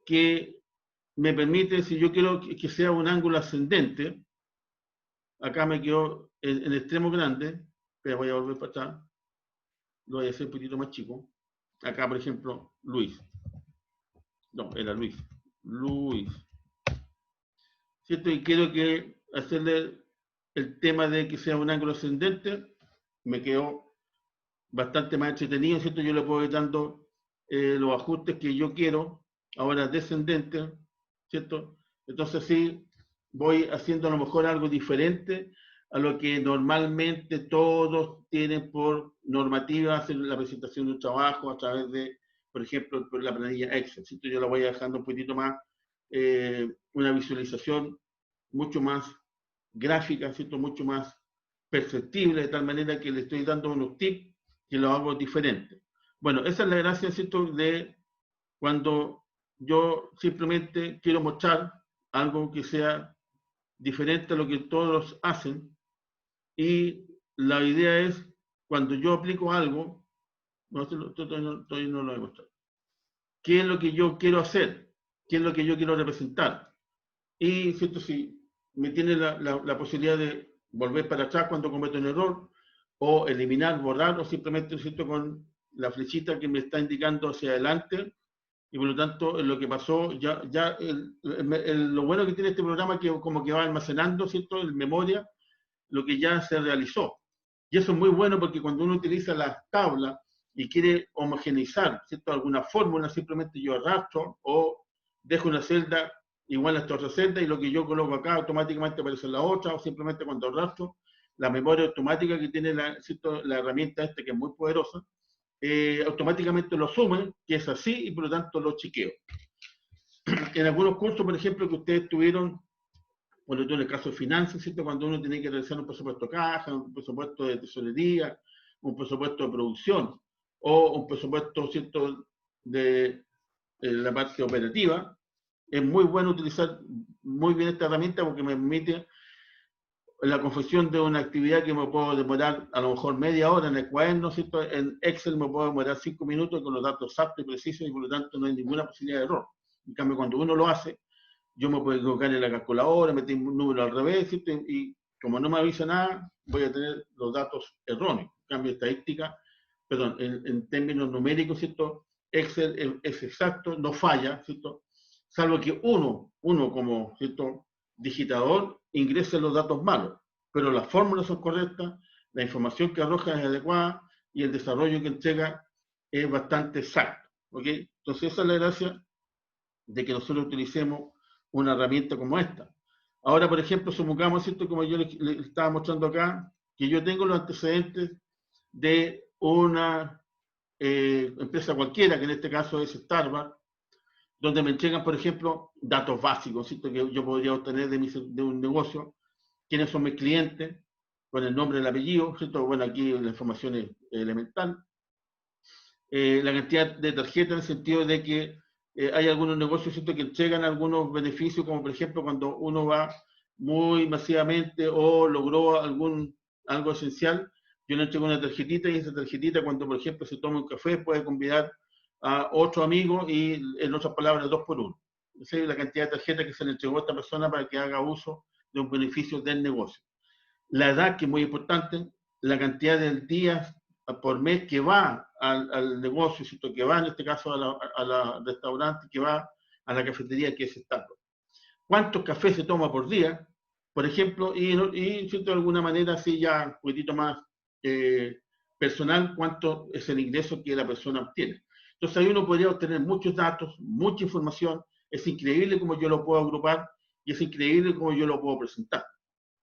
que me permite, si yo quiero que sea un ángulo ascendente, acá me quedó en extremo grande, pero voy a volver para atrás, lo voy a hacer un poquito más chico. Acá, por ejemplo, Luis. No, era Luis. Luis. ¿Cierto? Y quiero que hacerle el tema de que sea un ángulo ascendente, me quedó bastante más entretenido, ¿cierto? Yo le puedo ir dando los ajustes que yo quiero, ahora descendente, ¿cierto? Entonces sí, voy haciendo a lo mejor algo diferente a lo que normalmente todos tienen por normativa hacer la presentación de un trabajo a través de, por ejemplo, la planilla Excel, ¿cierto? Yo la voy dejando un poquito más, una visualización mucho más gráfica, ¿cierto? Mucho más perceptible, de tal manera que le estoy dando unos tips que lo hago diferente. Bueno, esa es la gracia, ¿cierto?, de cuando yo simplemente quiero mostrar algo que sea diferente a lo que todos hacen, y la idea es, cuando yo aplico algo, no, todavía no lo he mostrado, qué es lo que yo quiero hacer, qué es lo que yo quiero representar. Y, ¿cierto?, si me tiene la posibilidad de volver para atrás cuando cometo un error, o eliminar, borrar, o simplemente, ¿cierto?, con la flechita que me está indicando hacia adelante, y por lo tanto, lo que pasó, lo bueno que tiene este programa es que como que va almacenando, ¿cierto?, en memoria, lo que ya se realizó. Y eso es muy bueno porque cuando uno utiliza las tablas y quiere homogeneizar, ¿cierto?, alguna fórmula, simplemente yo arrastro o dejo una celda igual a esta otra celda, y lo que yo coloco acá automáticamente aparece en la otra, o simplemente cuando arrastro, la memoria automática que tiene la herramienta esta, que es muy poderosa, automáticamente lo asume, que es así, y por lo tanto lo chequeo. En algunos cursos, por ejemplo, que ustedes tuvieron, por ejemplo, en el caso de finanzas, ¿cierto?, cuando uno tiene que realizar un presupuesto de caja, un presupuesto de tesorería, un presupuesto de producción, o un presupuesto, ¿cierto?, de la parte operativa, es muy bueno utilizar muy bien esta herramienta porque me permite la confección de una actividad que me puedo demorar a lo mejor media hora en el cuaderno, ¿cierto? En Excel me puedo demorar 5 minutos con los datos exactos y precisos, y por lo tanto no hay ninguna posibilidad de error. En cambio, cuando uno lo hace, yo me puedo equivocar en la calculadora, meter un número al revés, ¿cierto? Y como no me avisa nada, voy a tener los datos erróneos. En cambio, estadística, perdón, en términos numéricos, ¿cierto?, Excel es exacto, no falla, ¿cierto?, salvo que uno como, ¿cierto?, digitador ingrese los datos malos, pero las fórmulas son correctas, la información que arroja es adecuada, y el desarrollo que entrega es bastante exacto, ¿ok? Entonces esa es la gracia de que nosotros utilicemos una herramienta como esta. Ahora, por ejemplo, supongamos, ¿cierto?, como yo le estaba mostrando acá, que yo tengo los antecedentes de una empresa cualquiera, que en este caso es Starbucks, donde me entregan, por ejemplo, datos básicos, ¿cierto?, que yo podría obtener de un negocio, quiénes son mis clientes, con el nombre y el apellido, ¿cierto? Bueno, aquí la información es elemental. La cantidad de tarjetas, en el sentido de que hay algunos negocios, ¿cierto?, que entregan algunos beneficios, como por ejemplo cuando uno va muy masivamente o logró algo esencial, yo le entrego una tarjetita, y esa tarjetita, cuando por ejemplo se toma un café, puede convidar a otro amigo, y en otras palabras, 2 por 1. Esa es la cantidad de tarjetas que se le entregó a esta persona para que haga uso de un beneficio del negocio. La edad, que es muy importante, la cantidad de días por mes que va al negocio, ¿cierto?, que va en este caso a la restaurante, que va a la cafetería, que es Starbucks. ¿Cuántos cafés se toma por día, por ejemplo? Y ¿cierto?, de alguna manera, así ya un poquitito más personal, cuánto es el ingreso que la persona obtiene. Entonces ahí uno podría obtener muchos datos, mucha información. Es increíble cómo yo lo puedo agrupar, y es increíble cómo yo lo puedo presentar.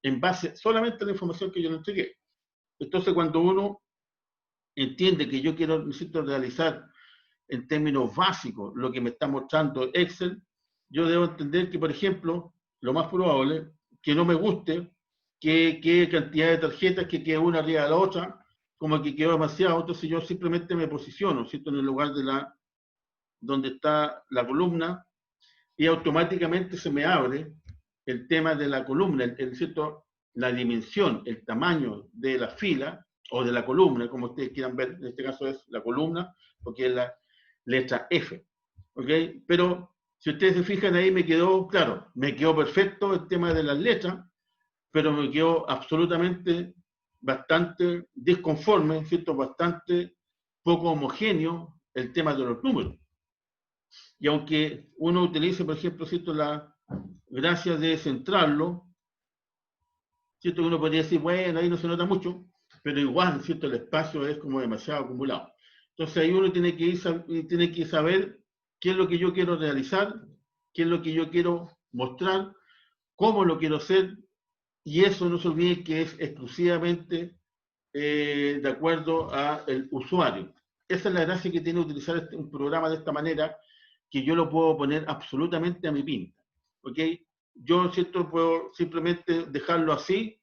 en base solamente a la información que yo le entregué. Entonces, cuando uno entiende que yo necesito realizar en términos básicos lo que me está mostrando Excel, yo debo entender que, por ejemplo, lo más probable, que no me guste, que cantidad de tarjetas, que quede una arriba de la otra, como que quedó demasiado, entonces yo simplemente me posiciono, ¿cierto?, en el lugar donde está la columna, y automáticamente se me abre el tema de la columna, ¿cierto?, la dimensión, el tamaño de la fila, o de la columna, como ustedes quieran ver, en este caso es la columna, porque es la letra F, ¿ok? Pero si ustedes se fijan ahí me quedó, claro, me quedó perfecto el tema de las letras, pero me quedó absolutamente bastante disconforme, ¿cierto? Bastante poco homogéneo el tema de los números. Y aunque uno utilice, por ejemplo, ¿cierto?, la gracia de centrarlo, ¿cierto?, uno podría decir, bueno, ahí no se nota mucho, pero igual, ¿cierto?, el espacio es como demasiado acumulado. Entonces ahí uno tiene que saber qué es lo que yo quiero realizar, qué es lo que yo quiero mostrar, cómo lo quiero hacer, y eso no se olvide que es exclusivamente de acuerdo al usuario. Esa es la gracia que tiene utilizar un programa de esta manera, que yo lo puedo poner absolutamente a mi pinta. ¿Ok? Yo, ¿cierto?, puedo simplemente dejarlo así,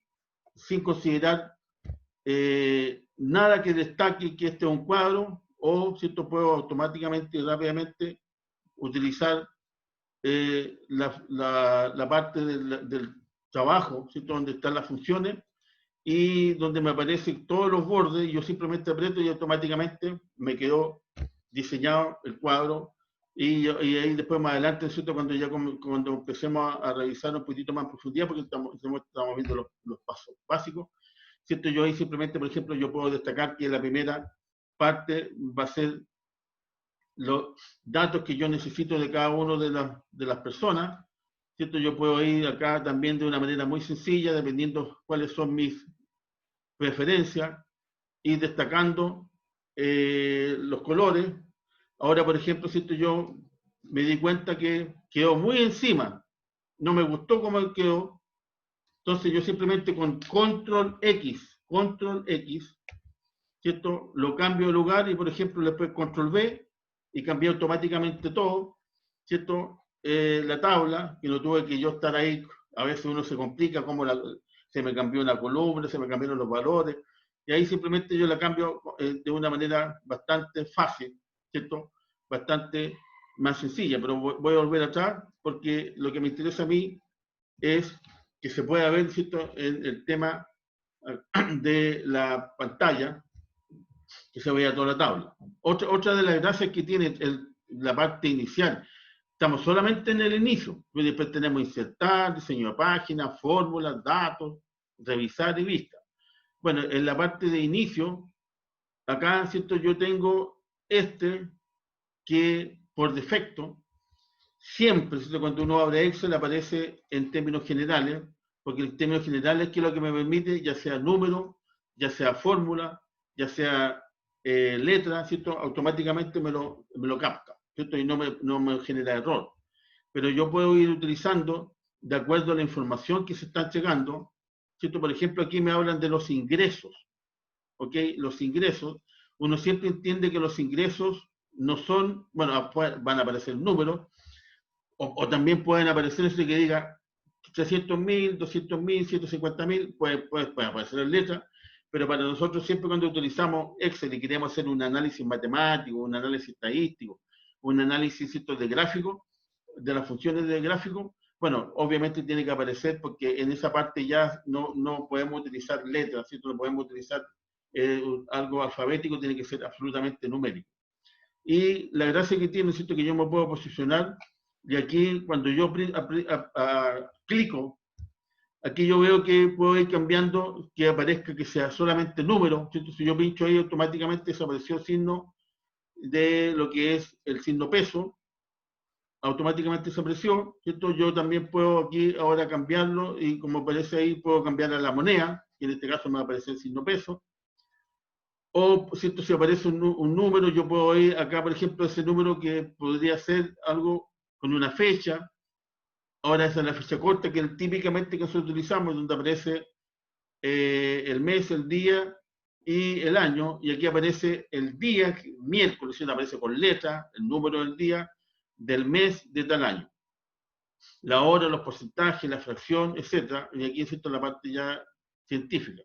sin considerar nada que destaque que este es un cuadro, o, ¿cierto?, puedo automáticamente y rápidamente utilizar la parte del trabajo, ¿cierto?, donde están las funciones, y donde me aparecen todos los bordes, y yo simplemente aprieto y automáticamente me quedó diseñado el cuadro, y ahí después más adelante, ¿cierto?, cuando empecemos a revisar un poquito más en profundidad, porque estamos viendo los pasos básicos, ¿cierto? Yo ahí simplemente, por ejemplo, yo puedo destacar que la primera parte va a ser los datos que yo necesito de cada uno de las personas, ¿cierto? Yo puedo ir acá también de una manera muy sencilla, dependiendo cuáles son mis preferencias, ir destacando los colores. Ahora, por ejemplo, ¿cierto?, yo me di cuenta que quedó muy encima, no me gustó cómo quedó, entonces yo simplemente con control X, ¿cierto?, lo cambio de lugar, y por ejemplo después control V, y cambié automáticamente todo, ¿cierto? La tabla, que no tuve que yo estar ahí, a veces uno se complica, como se me cambió una columna, se me cambiaron los valores, y ahí simplemente yo la cambio de una manera bastante fácil, ¿cierto? Bastante más sencilla, pero voy a volver atrás, porque lo que me interesa a mí es que se pueda ver, ¿cierto?, el tema de la pantalla, que se vea toda la tabla. Otra de las gracias que tiene la parte inicial, estamos solamente en el inicio, después tenemos insertar, diseño de página, fórmulas, datos, revisar y vista. Bueno, en la parte de inicio, acá, ¿cierto?, yo tengo que por defecto, siempre, ¿cierto?, cuando uno abre Excel aparece en términos generales, porque en términos generales, que es lo que me permite, ya sea número, ya sea fórmula, ya sea letra, ¿cierto?, automáticamente me lo capta, ¿cierto?, y no me genera error. Pero yo puedo ir utilizando de acuerdo a la información que se está llegando, ¿cierto? Por ejemplo, aquí me hablan de los ingresos, ¿ok? Los ingresos, uno siempre entiende que los ingresos no son, bueno, van a aparecer números, o también pueden aparecer eso que diga 300.000, 200.000, 150.000, puede aparecer en letra, pero para nosotros siempre cuando utilizamos Excel y queremos hacer un análisis matemático, un análisis estadístico, un análisis, ¿cierto?, de gráfico, de las funciones de gráfico, bueno, obviamente tiene que aparecer, porque en esa parte ya no podemos utilizar letras, ¿cierto? No podemos utilizar algo alfabético, tiene que ser absolutamente numérico. Y la gracia que tiene, ¿cierto?, que yo me puedo posicionar, y aquí cuando yo clico, aquí yo veo que puedo ir cambiando, que aparezca que sea solamente número, ¿cierto? Si yo pincho ahí, automáticamente desapareció el signo de lo que es el signo peso, automáticamente desapareció, ¿cierto? Yo también puedo aquí ahora cambiarlo, y como aparece ahí, puedo cambiar a la moneda, que en este caso me va a aparecer el signo peso. O, ¿cierto?, si aparece un número, yo puedo ir acá, por ejemplo, ese número que podría ser algo con una fecha, Ahora esa es la fecha corta, que típicamente que nosotros utilizamos, donde aparece el mes, el día y el año, y aquí aparece el día, miércoles, aparece con letra, el número del día, del mes de tal año. La hora, los porcentajes, la fracción, etc. Y aquí es la parte ya científica.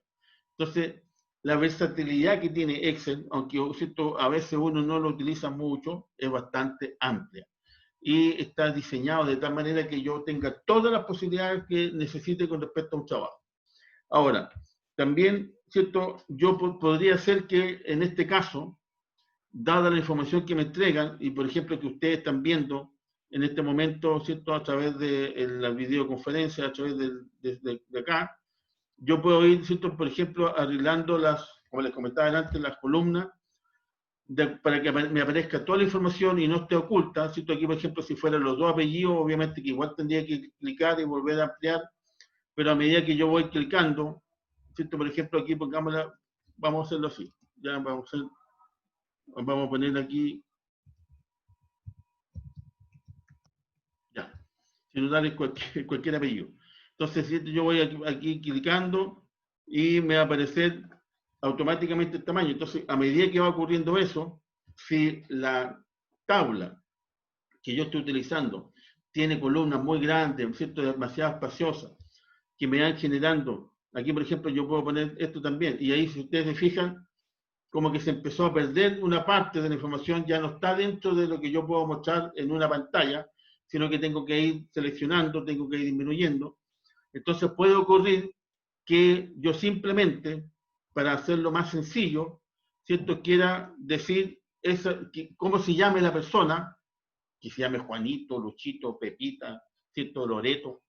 Entonces, la versatilidad que tiene Excel, aunque ¿cierto? A veces uno no lo utiliza mucho, es bastante amplia. Y está diseñado de tal manera que yo tenga todas las posibilidades que necesite con respecto a un trabajo. Ahora, también, ¿cierto? Yo podría ser que en este caso, dada la información que me entregan, y por ejemplo que ustedes están viendo en este momento, ¿cierto? A través de la videoconferencia, a través de acá, yo puedo ir, ¿cierto? Por ejemplo, arreglando como les comentaba antes, las columnas, para que me aparezca toda la información y no esté oculta, ¿cierto? Aquí, por ejemplo, si fueran los dos apellidos, obviamente que igual tendría que clicar y volver a ampliar, pero a medida que yo voy clicando, ¿cierto? Por ejemplo, aquí pongámosla, vamos a hacerlo así, ya vamos a poner aquí, ya, sin darle cualquier apellido. Entonces, ¿cierto? Yo voy aquí clicando y me va a aparecer automáticamente el tamaño. Entonces, a medida que va ocurriendo eso, si la tabla que yo estoy utilizando tiene columnas muy grandes, ¿cierto? Demasiado espaciosas, que me van generando, aquí por ejemplo yo puedo poner esto también, y ahí si ustedes se fijan, como que se empezó a perder una parte de la información, ya no está dentro de lo que yo puedo mostrar en una pantalla, sino que tengo que ir seleccionando, tengo que ir disminuyendo. Entonces puede ocurrir que yo simplemente, para hacerlo más sencillo, ¿cierto? Quiera decir cómo se llame la persona, que se llame Juanito, Luchito, Pepita, ¿cierto? Loreto.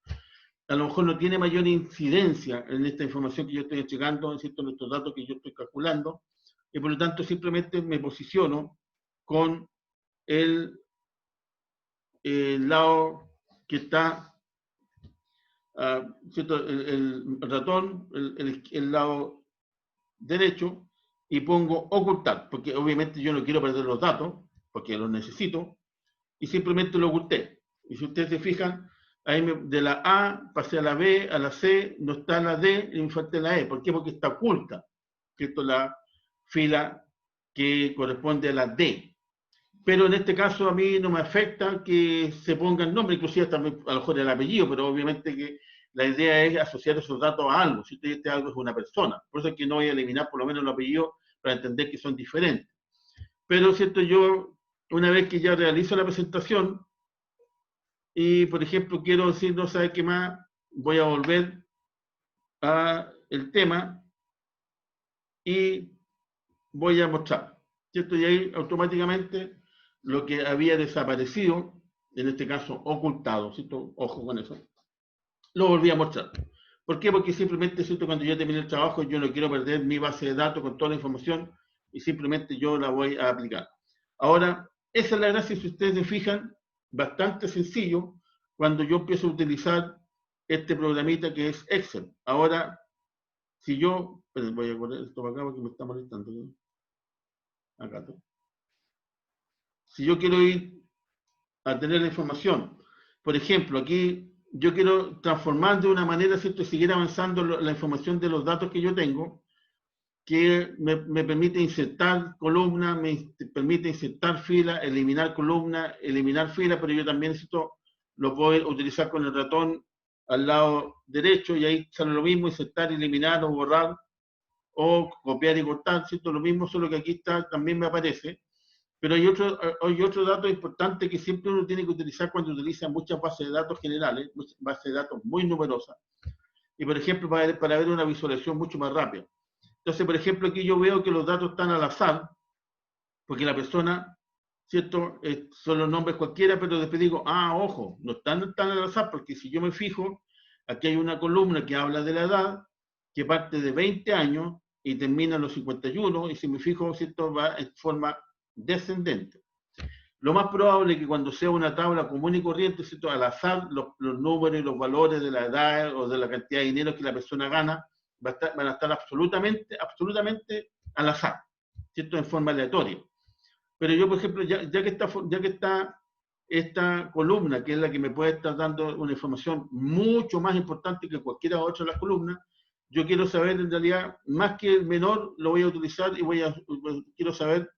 A lo mejor no tiene mayor incidencia en esta información que yo estoy llegando, ¿cierto? En estos datos que yo estoy calculando, y por lo tanto simplemente me posiciono con el lado que está, ¿cierto? El ratón, el lado derecho, y pongo ocultar, porque obviamente yo no quiero perder los datos, porque los necesito, y simplemente lo oculté. Y si ustedes se fijan, ahí de la A pasé a la B, a la C, no está la D, y me falta la E. ¿Por qué? Porque está oculta, ¿cierto? La fila que corresponde a la D. Pero en este caso a mí no me afecta que se ponga el nombre, inclusive también a lo mejor el apellido, pero obviamente que la idea es asociar esos datos a algo. Si este algo es una persona, por eso es que no voy a eliminar por lo menos el apellido para entender que son diferentes. Pero, ¿cierto? Yo, una vez que ya realizo la presentación, y por ejemplo quiero decir, no sabe qué más, voy a volver a el tema y voy a mostrar, ¿cierto? Y ahí automáticamente lo que había desaparecido, en este caso ocultado, ¿cierto? Ojo con eso, lo volví a mostrar. ¿Por qué? Porque simplemente, ¿cierto? Cuando yo termine el trabajo, yo no quiero perder mi base de datos con toda la información y simplemente yo la voy a aplicar. Ahora, esa es la gracia, si ustedes se fijan, bastante sencillo cuando yo empiezo a utilizar este programita que es Excel. Ahora, si yo, voy a poner esto para acá porque me está molestando. Acá está. Si yo quiero ir a tener la información, por ejemplo, aquí yo quiero transformar de una manera, ¿cierto? Y seguir avanzando la información de los datos que yo tengo, que me permite insertar columnas, me permite insertar filas, eliminar columnas, eliminar filas, pero yo también esto lo puedo utilizar con el ratón al lado derecho y ahí sale lo mismo, insertar, eliminar o borrar, o copiar y cortar, ¿cierto? Lo mismo, solo que aquí está, también me aparece. Pero hay otro dato importante que siempre uno tiene que utilizar cuando utiliza muchas bases de datos generales, bases de datos muy numerosas, y por ejemplo para ver una visualización mucho más rápida. Entonces, por ejemplo, aquí yo veo que los datos están al azar, porque la persona, ¿cierto? Son los nombres cualquiera, pero después digo, ojo, no están tan al azar, porque si yo me fijo, aquí hay una columna que habla de la edad, que parte de 20 años y termina en los 51, y si me fijo, ¿cierto? Va en forma descendente. Lo más probable es que cuando sea una tabla común y corriente, ¿cierto? Al azar, los números y los valores de la edad o de la cantidad de dinero que la persona gana van a estar absolutamente al azar, ¿cierto? En forma aleatoria. Pero yo, por ejemplo, ya que está esta columna, que es la que me puede estar dando una información mucho más importante que cualquiera otra de las columnas, yo quiero saber en realidad, más que el menor, lo voy a utilizar y quiero saber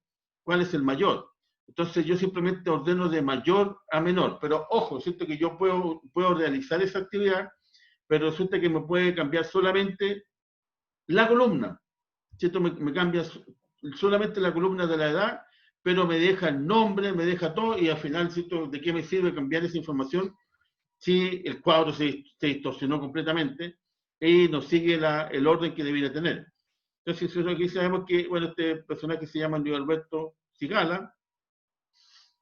cuál es el mayor. Entonces yo simplemente ordeno de mayor a menor, pero ojo, siento que yo puedo realizar esa actividad, pero resulta que me puede cambiar solamente la columna, ¿cierto? Me cambia solamente la columna de la edad, pero me deja el nombre, me deja todo, y al final, ¿cierto? ¿De qué me sirve cambiar esa información si el cuadro se distorsionó completamente y no sigue el orden que debiera tener? Entonces, aquí sabemos que, bueno, este personaje se llama Luis Alberto Sigala,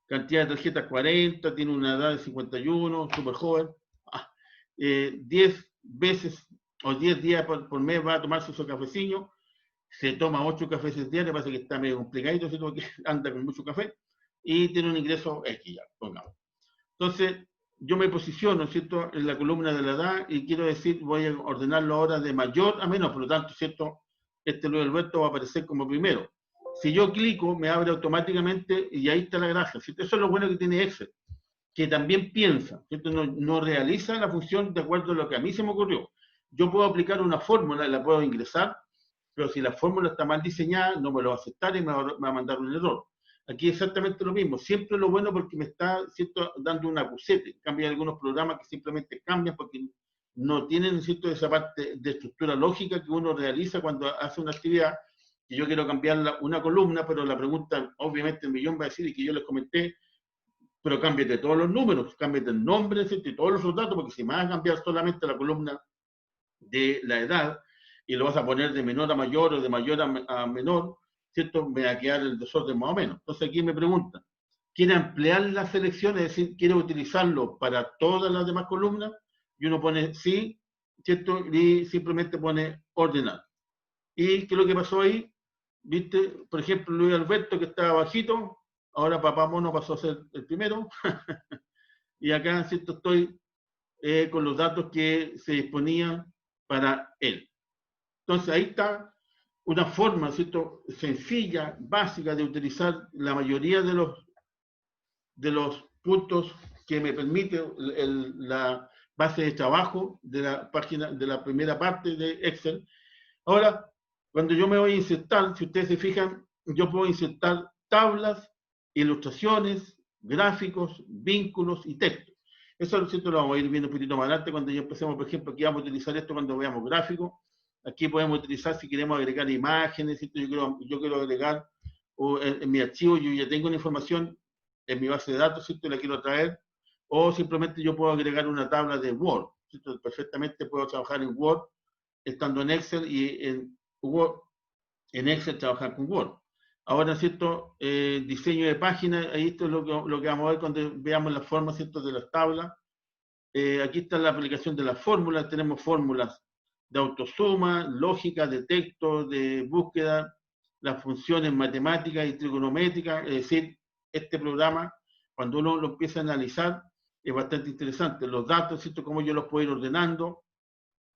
cantidad de tarjetas 40, tiene una edad de 51, súper joven, 10 veces o 10 días por mes va a tomarse su cafecillo, se toma 8 cafés diarios, parece que está medio complicadito, ¿cierto? Que anda con mucho café, y tiene un ingreso X, ya, pongamos. Entonces, yo me posiciono, ¿cierto?, en la columna de la edad, y quiero decir, voy a ordenarlo ahora de mayor a menor, por lo tanto, ¿cierto?, este Luis Alberto va a aparecer como primero. Si yo clico, me abre automáticamente, y ahí está la gracia, ¿cierto? Eso es lo bueno que tiene Excel, que también piensa, ¿cierto? No realiza la función de acuerdo a lo que a mí se me ocurrió. Yo puedo aplicar una fórmula, la puedo ingresar, pero si la fórmula está mal diseñada, no me lo va a aceptar y me va a mandar un error. Aquí es exactamente lo mismo, siempre lo bueno porque me está, ¿cierto?, dando un acusete. Cambia algunos programas que simplemente cambian porque no tienen, ¿cierto?, esa parte de estructura lógica que uno realiza cuando hace una actividad, que yo quiero cambiar una columna, pero la pregunta, obviamente, el millón va a decir, y que yo les comenté, pero cámbiate todos los números, cámbiate el nombre, ¿cierto?, y todos los datos, porque si me vas a cambiar solamente la columna de la edad, y lo vas a poner de menor a mayor o de mayor a menor, ¿cierto? Me va a quedar el desorden más o menos. Entonces aquí me preguntan, ¿quiere ampliar la selección? Es decir, ¿quiere utilizarlo para todas las demás columnas? Y uno pone sí, ¿cierto? Y simplemente pone ordenar. ¿Y qué es lo que pasó ahí? ¿Viste? Por ejemplo, Luis Alberto, que estaba bajito, ahora Papá Mono pasó a ser el primero. Y acá, ¿cierto? Estoy con los datos que se disponían para él. Entonces ahí está una forma, ¿cierto?, sencilla, básica de utilizar la mayoría de los puntos que me permite la base de trabajo de la página, de la primera parte de Excel. Ahora, cuando yo me voy a insertar, si ustedes se fijan, yo puedo insertar tablas, ilustraciones, gráficos, vínculos y textos. Eso, ¿cierto?, lo vamos a ir viendo un poquito más adelante cuando ya empecemos, por ejemplo, aquí vamos a utilizar esto cuando veamos gráficos. Aquí podemos utilizar si queremos agregar imágenes, ¿cierto? Yo quiero agregar, o en mi archivo yo ya tengo una información en mi base de datos, ¿cierto?, y la quiero traer, o simplemente yo puedo agregar una tabla de Word, ¿cierto? Perfectamente puedo trabajar en Word, estando en Excel, y en Word, en Excel trabajar con Word. Ahora, ¿cierto?, diseño de páginas, ahí esto es lo que vamos a ver cuando veamos las formas, ¿cierto?, de las tablas. Aquí está la aplicación de las fórmulas, tenemos fórmulas de autosuma, lógica, de texto, de búsqueda, las funciones matemáticas y trigonométricas, es decir, este programa, cuando uno lo empieza a analizar, es bastante interesante. Los datos, ¿cierto?, cómo yo los puedo ir ordenando,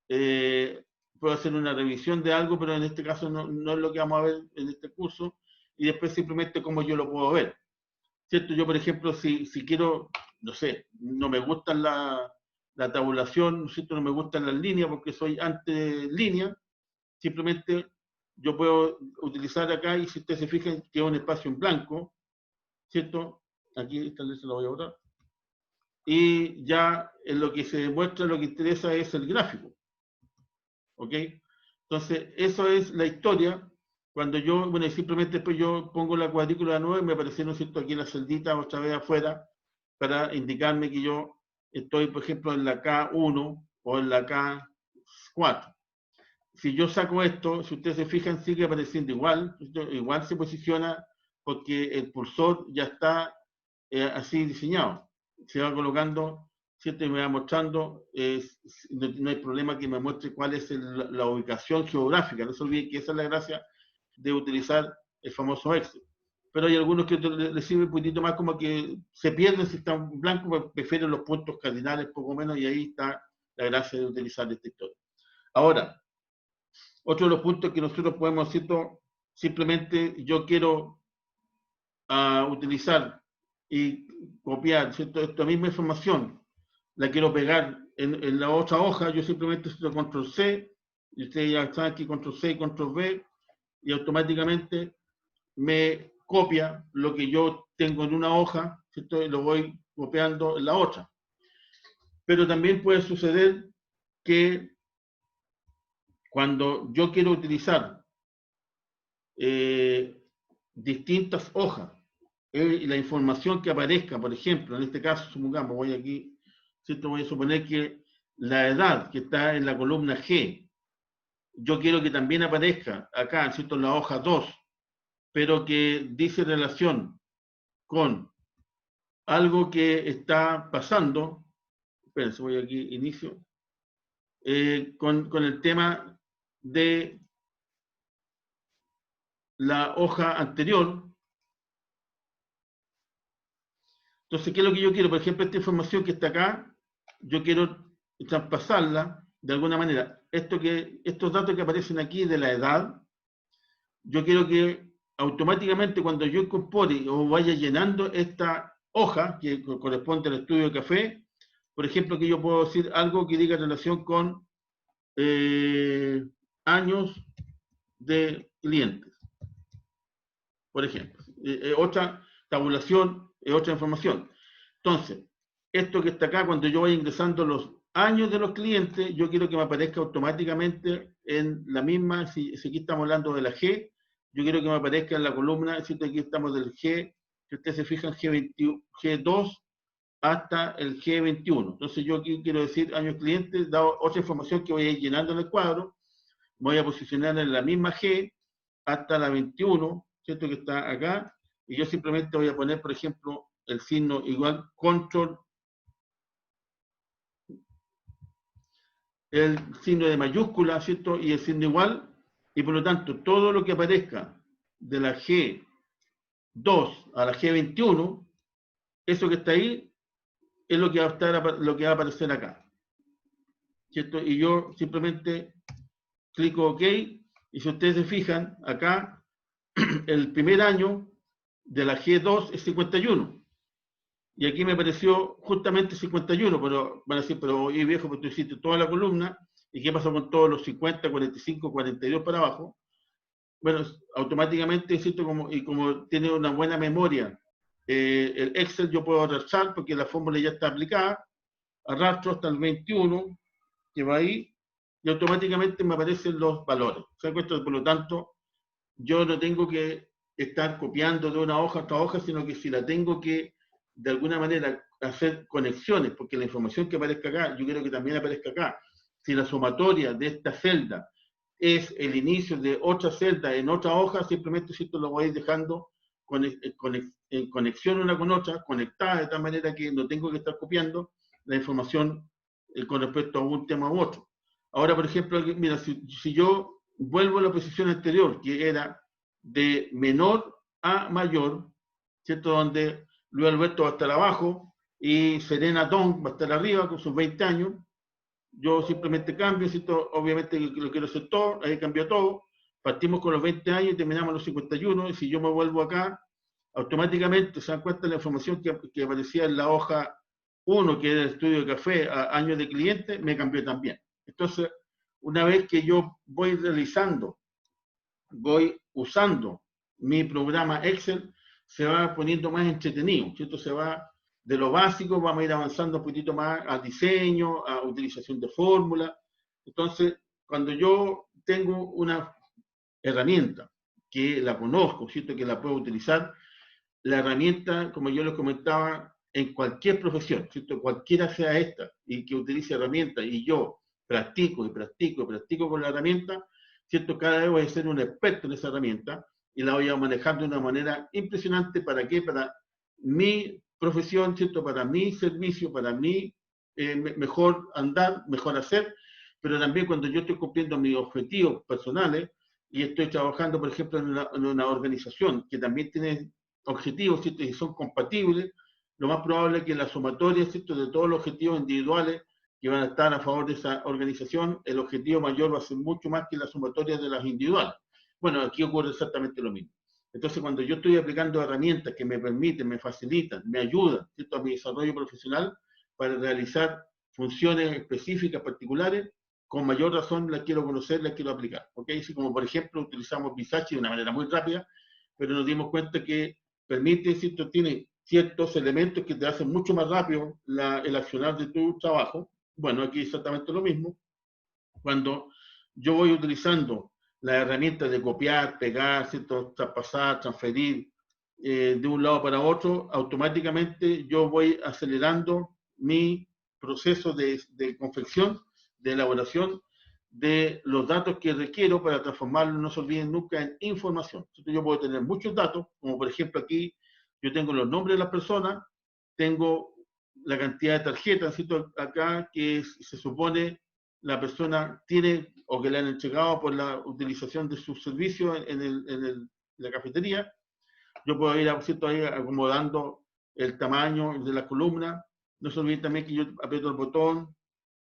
puedo hacer una revisión de algo, pero en este caso no es lo que vamos a ver en este curso, y después simplemente cómo yo lo puedo ver, ¿cierto? Yo, por ejemplo, si quiero, no sé, no me gusta la tabulación, ¿cierto?, no me gustan las líneas porque soy ante línea, simplemente yo puedo utilizar acá, y si ustedes se fijan, que es un espacio en blanco, ¿cierto? Aquí tal vez se lo voy a botar. Y ya en lo que se demuestra, lo que interesa es el gráfico. ¿Ok? Entonces, eso es la historia. Cuando yo, bueno, simplemente después yo pongo la cuadrícula de nuevo y me aparecieron, ¿cierto?, aquí las celditas otra vez afuera para indicarme que yo estoy, por ejemplo, en la K1 o en la K4. Si yo saco esto, si ustedes se fijan, sigue apareciendo igual, igual se posiciona porque el cursor ya está así diseñado. Se va colocando, ¿cierto?, y me va mostrando, no hay problema que me muestre cuál es la ubicación geográfica. No se olviden que esa es la gracia de utilizar el famoso Excel. Pero hay algunos que les sirve un poquito más, como que se pierden si están blancos, pues prefieren los puntos cardinales poco menos, y ahí está la gracia de utilizar esta historia. Ahora, otro de los puntos que nosotros podemos decir, simplemente yo quiero utilizar y copiar, ¿cierto? Esta misma información la quiero pegar en la otra hoja, yo simplemente control C, y ustedes ya saben aquí control C y control V, y automáticamente me copia lo que yo tengo en una hoja, ¿cierto? Y lo voy copiando en la otra. Pero también puede suceder que cuando yo quiero utilizar distintas hojas, la información que aparezca, por ejemplo, en este caso, supongamos, voy aquí, ¿cierto? Voy a suponer que la edad que está en la columna G, yo quiero que también aparezca acá, ¿cierto? En la hoja 2, pero que dice relación con algo que está pasando, espérense, voy aquí, inicio, con el tema de la hoja anterior. Entonces, ¿qué es lo que yo quiero? Por ejemplo, esta información que está acá, yo quiero traspasarla de alguna manera. Estos datos que aparecen aquí de la edad, yo quiero que automáticamente cuando yo incorpore o vaya llenando esta hoja que corresponde al estudio de café, por ejemplo, que yo puedo decir algo que diga relación con años de clientes, por ejemplo. Otra tabulación, otra información. Entonces, esto que está acá, cuando yo vaya ingresando los años de los clientes, yo quiero que me aparezca automáticamente en la misma, si aquí estamos hablando de la G, yo quiero que me aparezca en la columna, si aquí estamos del G, si ustedes se fijan, G2 hasta el G21. Entonces yo aquí quiero decir años clientes, dado otra información que voy a ir llenando en el cuadro, voy a posicionar en la misma G hasta la 21, ¿cierto? Que está acá, y yo simplemente voy a poner, por ejemplo, el signo igual, control, el signo de mayúscula, ¿cierto? Y el signo igual, y por lo tanto, todo lo que aparezca de la G2 a la G21, eso que está ahí, es lo que va a estar, lo que va a aparecer acá, ¿cierto? Y yo simplemente clico OK, y si ustedes se fijan, acá, el primer año de la G2 es 51. Y aquí me apareció justamente 51, pero van a decir, pero oye viejo, pues tú hiciste toda la columna, ¿y qué pasó con todos los 50, 45, 42 para abajo? Bueno, automáticamente, ¿cierto? Como tiene una buena memoria, el Excel yo puedo arrastrar porque la fórmula ya está aplicada, arrastro hasta el 21, que va ahí, y automáticamente me aparecen los valores. ¿Se dan cuenta? Por lo tanto, yo no tengo que estar copiando de una hoja a otra hoja, sino que si la tengo que, de alguna manera, hacer conexiones, porque la información que aparezca acá, yo quiero que también aparezca acá. Si la sumatoria de esta celda es el inicio de otra celda en otra hoja, simplemente si esto lo voy a ir dejando en conexión una con otra, conectada de tal manera que no tengo que estar copiando la información con respecto a un tema u otro. Ahora, por ejemplo, mira, si yo vuelvo a la posición anterior, que era de menor a mayor, ¿cierto? Donde Luis Alberto va a estar abajo y Serena Tong va a estar arriba con sus 20 años. Yo simplemente cambio, ¿cierto? Obviamente lo quiero hacer todo, ahí cambio todo. Partimos con los 20 años y terminamos los 51. Y si yo me vuelvo acá, automáticamente se dan cuenta de la información que aparecía en la hoja 1, que era el estudio de café, a años de cliente, me cambió también. Entonces, una vez que yo voy realizando, voy usando mi programa Excel, se va poniendo más entretenido, ¿cierto? Se va de lo básico, vamos a ir avanzando un poquito más a diseño, a utilización de fórmulas. Entonces, cuando yo tengo una herramienta que la conozco, ¿cierto? Que la puedo utilizar, la herramienta, como yo les comentaba, en cualquier profesión, ¿cierto? Cualquiera sea esta, y que utilice herramientas, y yo practico y practico y practico con la herramienta, ¿cierto? Cada vez voy a ser un experto en esa herramienta y la voy a manejar de una manera impresionante. ¿Para qué? Para mi profesión, ¿cierto? Para mi servicio, para mi mejor andar, mejor hacer, pero también cuando yo estoy cumpliendo mis objetivos personales y estoy trabajando, por ejemplo, en una organización que también tiene objetivos, ¿cierto? Y son compatibles, lo más probable es que la sumatoria, ¿cierto? De todos los objetivos individuales que van a estar a favor de esa organización, el objetivo mayor va a ser mucho más que la sumatoria de las individuales. Bueno, aquí ocurre exactamente lo mismo. Entonces, cuando yo estoy aplicando herramientas que me permiten, me facilitan, me ayudan, ¿cierto?, a mi desarrollo profesional para realizar funciones específicas, particulares, con mayor razón las quiero conocer, las quiero aplicar. ¿Ok? Así como, por ejemplo, utilizamos Visage de una manera muy rápida, pero nos dimos cuenta que permite, ¿cierto?, tiene ciertos elementos que te hacen mucho más rápido el accionar de tu trabajo. Bueno, aquí exactamente lo mismo. Cuando yo voy utilizando las herramientas de copiar, pegar, ¿cierto?, traspasar, transferir de un lado para otro, automáticamente yo voy acelerando mi proceso de confección, de elaboración de los datos que requiero para transformarlos, no se olviden nunca, en información. Entonces yo puedo tener muchos datos, como por ejemplo aquí yo tengo los nombres de las personas, tengo la cantidad de tarjetas, ¿cierto?, acá que se supone la persona tiene o que le han entregado por la utilización de sus servicios en la cafetería. Yo puedo ir, ¿cierto?, ahí acomodando el tamaño de la columna. No se olviden también que yo aprieto el botón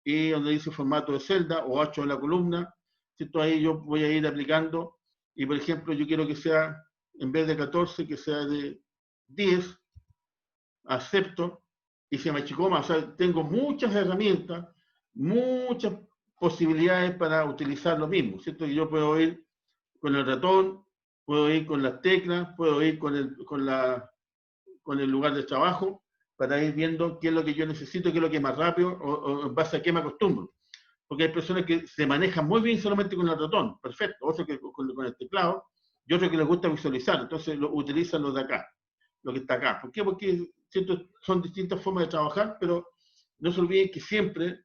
y donde dice formato de celda o 8 en la columna, ¿cierto? Ahí yo voy a ir aplicando y, por ejemplo, yo quiero que sea, en vez de 14, que sea de 10, acepto y se me achicó más. O sea, tengo muchas herramientas, muchas posibilidades para utilizar lo mismo, ¿cierto? Y yo puedo ir con el ratón, puedo ir con las teclas, puedo ir con el lugar de trabajo para ir viendo qué es lo que yo necesito, qué es lo que es más rápido o en base a qué me acostumbro. Porque hay personas que se manejan muy bien solamente con el ratón, perfecto, otros que con el teclado, y otros que les gusta visualizar, entonces utilizan lo de acá, lo que está acá. ¿Por qué? Porque ¿cierto?, son distintas formas de trabajar, pero no se olviden que siempre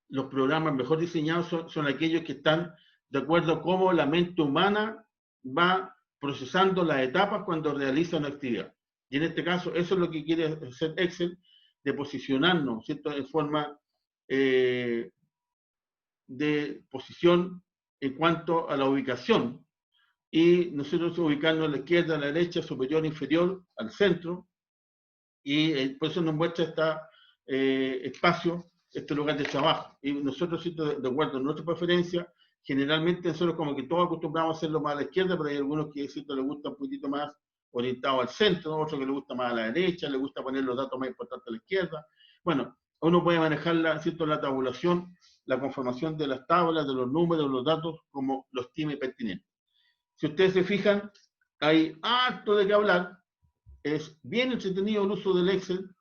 los programas mejor diseñados son aquellos que están de acuerdo a cómo la mente humana va procesando las etapas cuando realiza una actividad. Y en este caso, eso es lo que quiere hacer Excel, de posicionarnos, ¿cierto?, en forma de posición en cuanto a la ubicación. Y nosotros ubicarnos a la izquierda, a la derecha, superior, inferior, al centro. Y por eso nos muestra este espacio, este lugar de trabajo. Y nosotros, de acuerdo a nuestra preferencia, generalmente nosotros como que todos acostumbramos a hacerlo más a la izquierda, pero hay algunos que les gusta un poquito más orientado al centro, otros que les gusta más a la derecha, les gusta poner los datos más importantes a la izquierda. Bueno, uno puede manejar la tabulación, la conformación de las tablas, de los números, de los datos, como lo estime pertinente. Si ustedes se fijan, hay harto de qué hablar. Es bien entretenido el uso del Excel,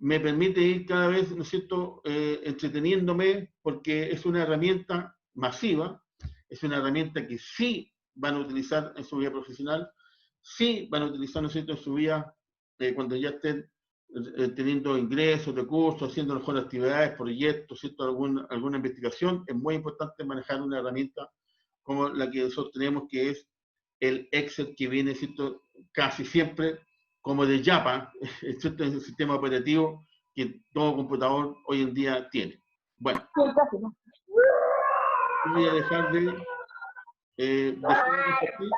me permite ir cada vez, ¿no es cierto?, entreteniéndome, porque es una herramienta masiva, es una herramienta que sí van a utilizar en su vida profesional, sí van a utilizar, ¿no es cierto?, en su vida cuando ya estén teniendo ingresos, recursos, haciendo mejores actividades, proyectos, ¿cierto?, alguna investigación. Es muy importante manejar una herramienta como la que nosotros tenemos, que es el Excel, que viene, ¿cierto?, casi siempre como de Java, ¿cierto?, es el sistema operativo que todo computador hoy en día tiene. Bueno, voy a dejar de compartir.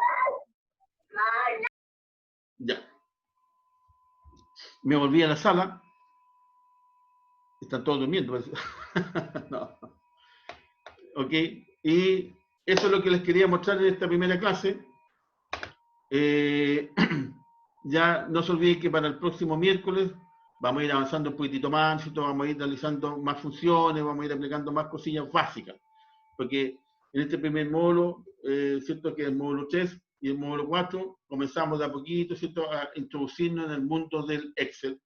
Ya. Me volví a la sala. Están todos durmiendo. No. Ok. Y eso es lo que les quería mostrar en esta primera clase. Ya no se olviden que para el próximo miércoles vamos a ir avanzando un poquitito más, ¿cierto? Vamos a ir realizando más funciones, vamos a ir aplicando más cosillas básicas. Porque en este primer módulo, ¿cierto?, que es el módulo 3 y el módulo 4, comenzamos de a poquito, ¿cierto?, a introducirnos en el mundo del Excel,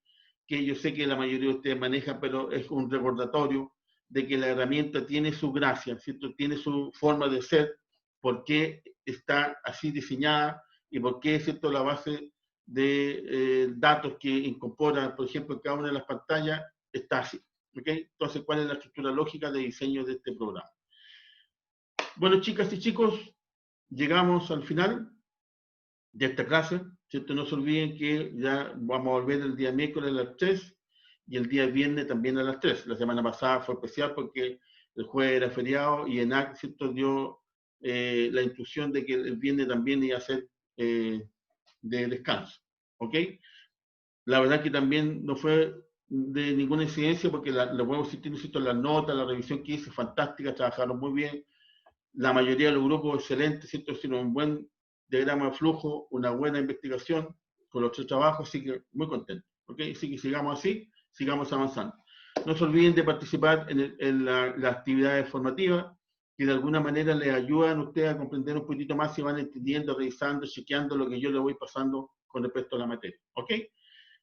que yo sé que la mayoría de ustedes manejan, pero es un recordatorio de que la herramienta tiene su gracia, ¿cierto?, tiene su forma de ser, por qué está así diseñada y por qué, ¿cierto?, la base de datos que incorpora, por ejemplo, en cada una de las pantallas está así. ¿Okay? Entonces, ¿cuál es la estructura lógica de diseño de este programa? Bueno, chicas y chicos, llegamos al final de esta clase, ¿cierto? No se olviden que ya vamos a volver el día miércoles a las 3 y el día viernes también a las 3. La semana pasada fue especial porque el jueves era feriado y ENAC, ¿cierto?, dio la instrucción de que el viernes también iba a ser de descanso. ¿Ok? La verdad que también no fue de ninguna incidencia porque la puedo insistir, ¿cierto?, las notas, la revisión que hice, fantástica, trabajaron muy bien. La mayoría de los grupos excelentes, ¿cierto?, hicieron un buen diagrama de flujo, una buena investigación con los 3 trabajos, así que muy contento. ¿Ok? Así que sigamos así, sigamos avanzando. No se olviden de participar en las actividades formativas, que de alguna manera les ayudan a ustedes a comprender un poquito más y van entendiendo, revisando, chequeando lo que yo les voy pasando con respecto a la materia. ¿Ok?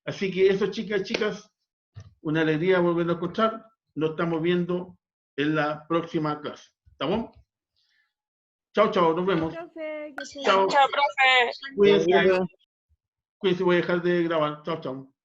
Así que eso, chicas y chicas, una alegría volver a encontrar. Nos estamos viendo en la próxima clase. ¿Estamos? Chao, chao, nos vemos. Profe, que esté Chao. bien. Chao, profe. Cuídense, Ya, profe. cuídense, voy a dejar de grabar. Chao, chao.